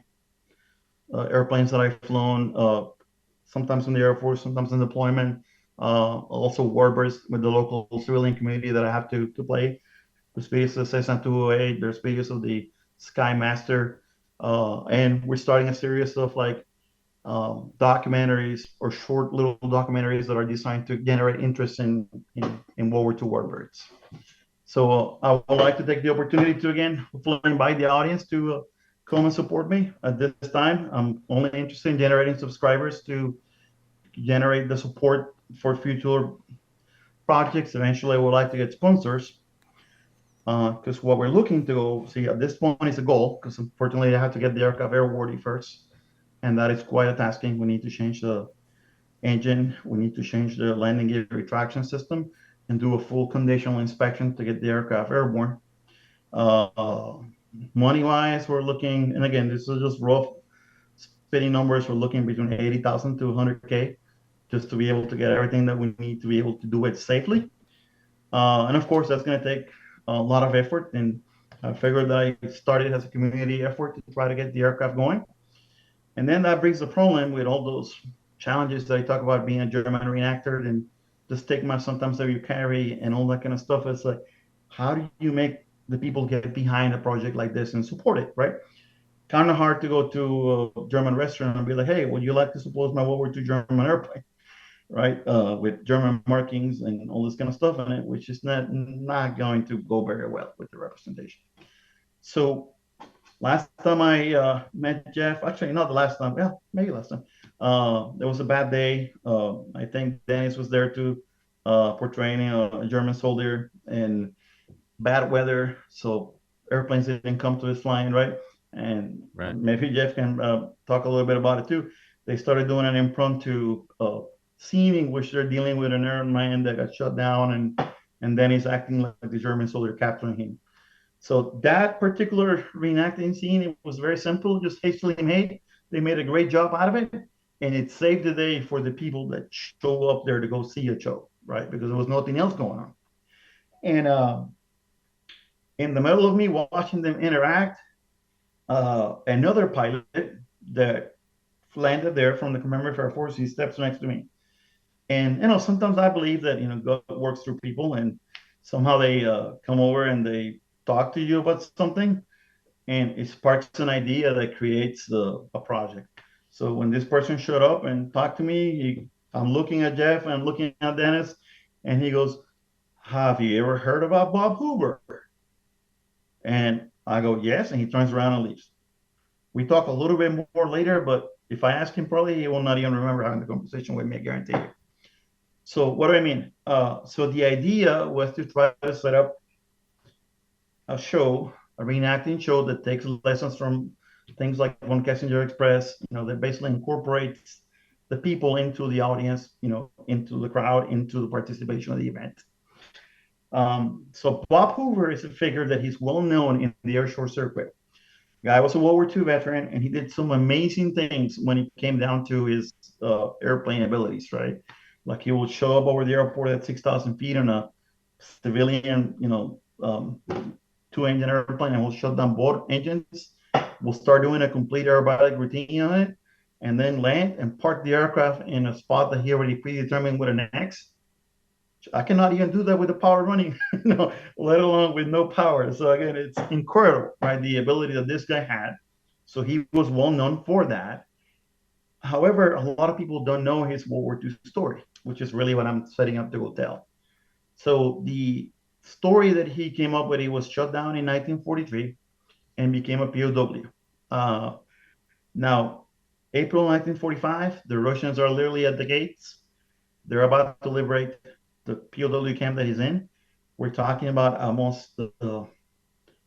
airplanes that I've flown, sometimes in the Air Force, sometimes in deployment. Also warbirds with the local civilian community that I have to play. There's videos of the Cessna 208. There's videos of the Skymaster. And we're starting a series of like documentaries or short little documentaries that are designed to generate interest in World War II warbirds. So I would like to take the opportunity to again hopefully invite the audience to come and support me. At this time, I'm only interested in generating subscribers to generate the support for future projects. Eventually, I would like to get sponsors, because what we're looking to see at this point is a goal, because unfortunately I have to get the aircraft airworthy first, and that is quite a tasking. We need to change the engine, we need to change the landing gear retraction system, and do a full conditional inspection to get the aircraft airborne. Money wise, we're looking, and again, this is just rough spitting numbers. We're looking between 80,000 to 100K just to be able to get everything that we need to be able to do it safely. And of course, that's going to take a lot of effort. And I figured that I started as a community effort to try to get the aircraft going. And then that brings the problem with all those challenges that I talk about being a German reenactor and the stigma sometimes that you carry and all that kind of stuff. It's like, how do you make the people get behind a project like this and support it, right? Kind of hard to go to a German restaurant and be like, hey, would you like to support my World War II German airplane, right? With German markings and all this kind of stuff in it, which is not going to go very well with the representation. So last time I met Jeff, actually not the last time, well, maybe last time. There was a bad day. I think Dennis was there too, portraying a German soldier in bad weather, so airplanes didn't come to his flying, right? And Right. maybe Jeff can talk a little bit about it too. They started doing an impromptu scene in which they're dealing with an airman that got shut down, and then he's acting like the German soldier capturing him. So that particular reenacting scene, it was very simple, just hastily made. They made a great job out of it, and it saved the day for the people that show up there to go see a show, right? Because there was nothing else going on. And in the middle of me watching them interact, another pilot that landed there from the Commemorative Air Force, he steps next to me. And, sometimes I believe that, God works through people and somehow they come over and they talk to you about something and it sparks an idea that creates a project. So when this person showed up and talked to me, I'm looking at Jeff and I'm looking at Dennis, and he goes, have you ever heard about Bob Hoover? And I go, yes. And he turns around and leaves. We talk a little bit more later, but if I ask him, probably he will not even remember having the conversation with me, I guarantee you. So what do I mean? So the idea was to try to set up a show, a reenacting show that takes lessons from things like Von Kessinger Express, that basically incorporates the people into the audience, into the crowd, into the participation of the event. So Bob Hoover is a figure that he's well known in the airshore circuit. The guy was a World War II veteran, and he did some amazing things when it came down to his airplane abilities, right? Like he would show up over the airport at 6,000 feet on a civilian, two-engine airplane, and we'll shut down both engines. We'll start doing a complete aerobatic routine on it, and then land and park the aircraft in a spot that he already predetermined with an X. I cannot even do that with the power running, let alone with no power. So again, it's incredible, right? The ability that this guy had. So he was well known for that. However, a lot of people don't know his World War II story, which is really what I'm setting up to go tell. So the story that he came up with, he was shut down in 1943 and became a POW. Now, April 1945, the Russians are literally at the gates. They're about to liberate the POW camp that he's in. We're talking about almost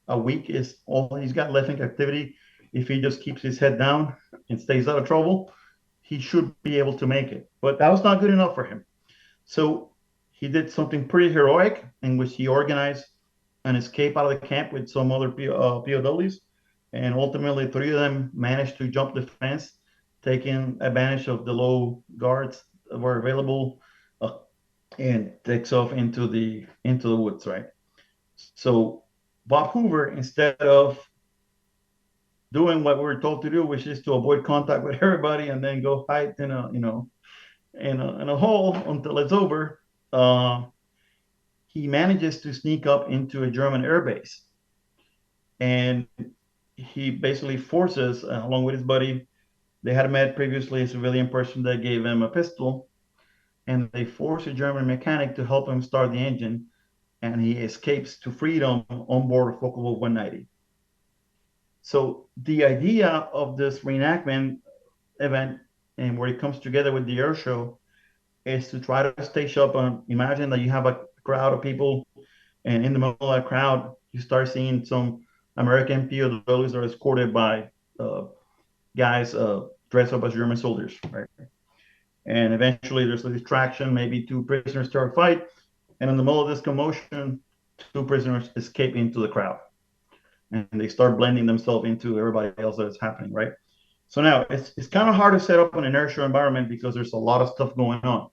a week is all he's got left in captivity. If he just keeps his head down and stays out of trouble, he should be able to make it. But that was not good enough for him. So he did something pretty heroic in which he organized an escape out of the camp with some other POWs. And ultimately, 3 of them managed to jump the fence, taking advantage of the low guards that were available, and takes off into the woods, right? So Bob Hoover, instead of doing what we were told to do, which is to avoid contact with everybody and then go hide in a hole until it's over, he manages to sneak up into a German airbase, and he basically forces, along with his buddy, they had met previously a civilian person that gave him a pistol, and they force a German mechanic to help him start the engine, and he escapes to freedom on board a Focke-Wulf 190. So the idea of this reenactment event, and where it comes together with the air show, is to try to stage up on, imagine that you have a crowd of people, and in the middle of that crowd, you start seeing some American POWs that are escorted by guys dressed up as German soldiers, right? And eventually there's a distraction, maybe 2 prisoners start a fight, and in the middle of this commotion, 2 prisoners escape into the crowd. and they start blending themselves into everybody else that is happening, right? So now it's kind of hard to set up an inertial environment because there's a lot of stuff going on.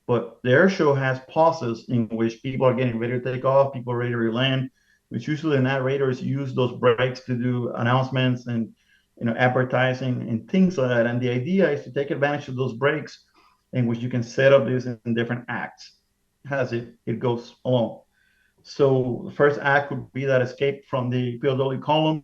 But the air show has pauses in which people are getting ready to take off, people are ready to land, which usually the narrators use those breaks to do announcements and advertising and things like that. And the idea is to take advantage of those breaks in which you can set up this in different acts as it goes along. So the first act would be that escape from the POW column.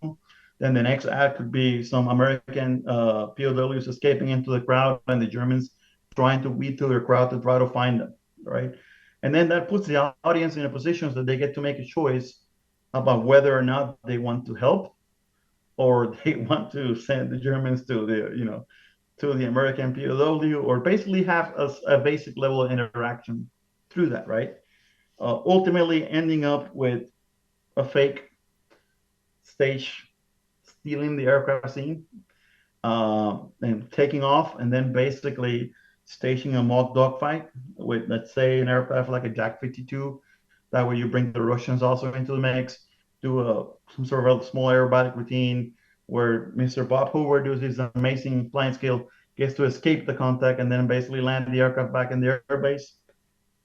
Then the next act would be some American POWs escaping into the crowd and the Germans trying to weed through the crowd to try to find them, right? And then that puts the audience in a position that they get to make a choice about whether or not they want to help or they want to send the Germans to the American POW, or basically have a basic level of interaction through that, right? Ultimately ending up with a fake stage stealing the aircraft scene and taking off, and then basically staging a mock dogfight with, let's say, an aircraft like a Jack 52. That way you bring the Russians also into the mix, do some sort of a small aerobatic routine where Mr. Bob Hoover does his amazing flying skill, gets to escape the contact, and then basically land the aircraft back in the airbase,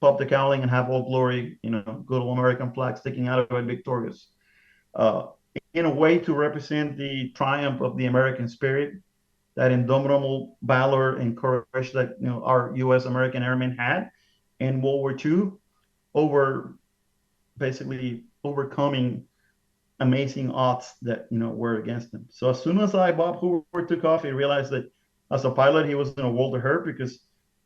pop the cowling, and have Old Glory, good old American flag sticking out of it victorious. In a way to represent the triumph of the American spirit, that indomitable valor and courage that our U.S. American airmen had in World War II, over basically overcoming amazing odds that were against them. So as soon as Bob Hoover took off, he realized that as a pilot he was in a world of hurt because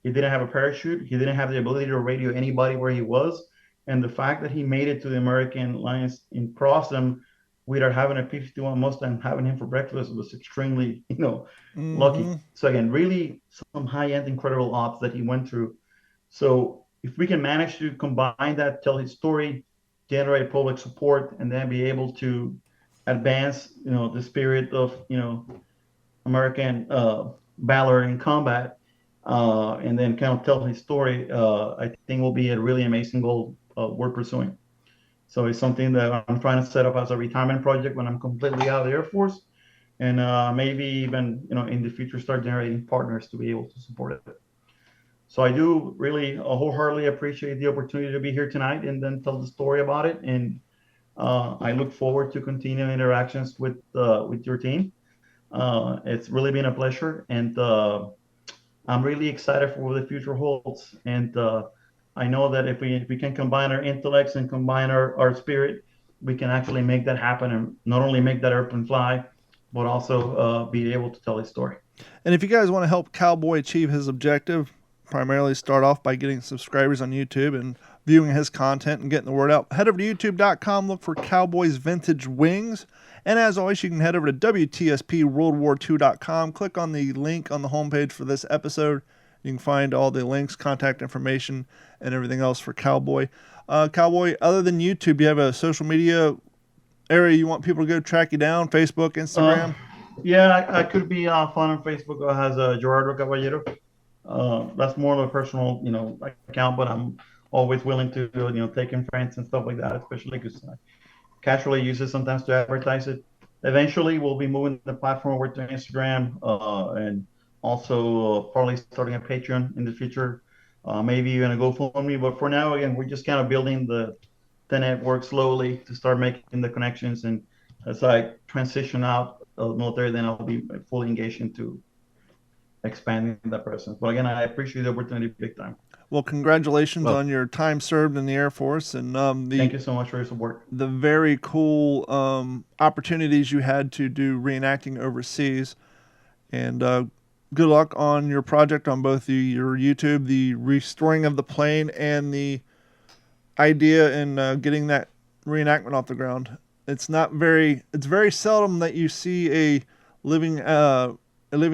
he didn't have a parachute, he didn't have the ability to radio anybody where he was, and the fact that he made it to the American lines and crossed them without having a P-51 Mustang, having him for breakfast was extremely, lucky. So again, really some high-end, incredible odds that he went through. So if we can manage to combine that, tell his story, generate public support, and then be able to advance, the spirit of, American valor in combat, and then kind of tell his story, I think will be a really amazing goal we're pursuing. So it's something that I'm trying to set up as a retirement project when I'm completely out of the Air Force, and maybe even in the future start generating partners to be able to support it. So I do really wholeheartedly appreciate the opportunity to be here tonight and then tell the story about it. And I look forward to continuing interactions with your team. It's really been a pleasure, and I'm really excited for what the future holds. And I know that if we can combine our intellects and combine our spirit, we can actually make that happen, and not only make that airplane fly, but also be able to tell his story. And if you guys want to help Cowboy achieve his objective, primarily start off by getting subscribers on YouTube and viewing his content and getting the word out, head over to youtube.com, look for Cowboy's Vintage Wings. And as always, you can head over to WTSP-WorldWar2.com, click on the link on the homepage for this episode. You can find all the links, contact information, and everything else for Cowboy. Cowboy, other than YouTube, do you have a social media area you want people to go track you down? Facebook, Instagram? Yeah, I could be fun on Facebook. It has Gerald Caballero. That's more of a personal, account, but I'm always willing to, take in friends and stuff like that, especially because I casually use it sometimes to advertise it. Eventually, we'll be moving the platform over to Instagram, and also probably starting a Patreon in the future, maybe even a GoFundMe. But for now, again, we're just kind of building the network slowly to start making the connections. And as I transition out of the military, then I'll be fully engaged into expanding that presence. But again, I appreciate the opportunity big time. Well, congratulations on your time served in the Air Force, and thank you so much for your support. The very cool opportunities you had to do reenacting overseas, and good luck on your project on both your YouTube, the restoring of the plane, and the idea in getting that reenactment off the ground. It's very seldom that you see a living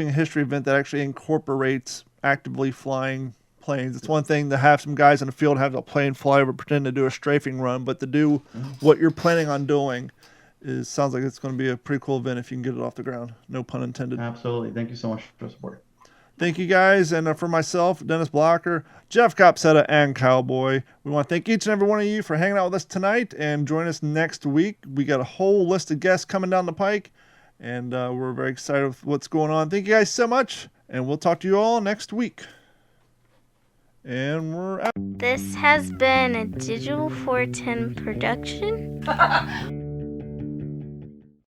history event that actually incorporates actively flying planes. It's one thing to have some guys in the field have a plane fly over, pretend to do a strafing run, but to do what you're planning on doing sounds like it's going to be a pretty cool event if you can get it off the ground. No pun intended. Absolutely. Thank you so much for the support. Thank you guys, and for myself, Dennis Blocker, Jeff Copsetta, and Cowboy, we want to thank each and every one of you for hanging out with us tonight, and join us next week. We got a whole list of guests coming down the pike, and we're very excited with what's going on. Thank you guys so much, and we'll talk to you all next week. And we're out. This has been a Digital 410 production.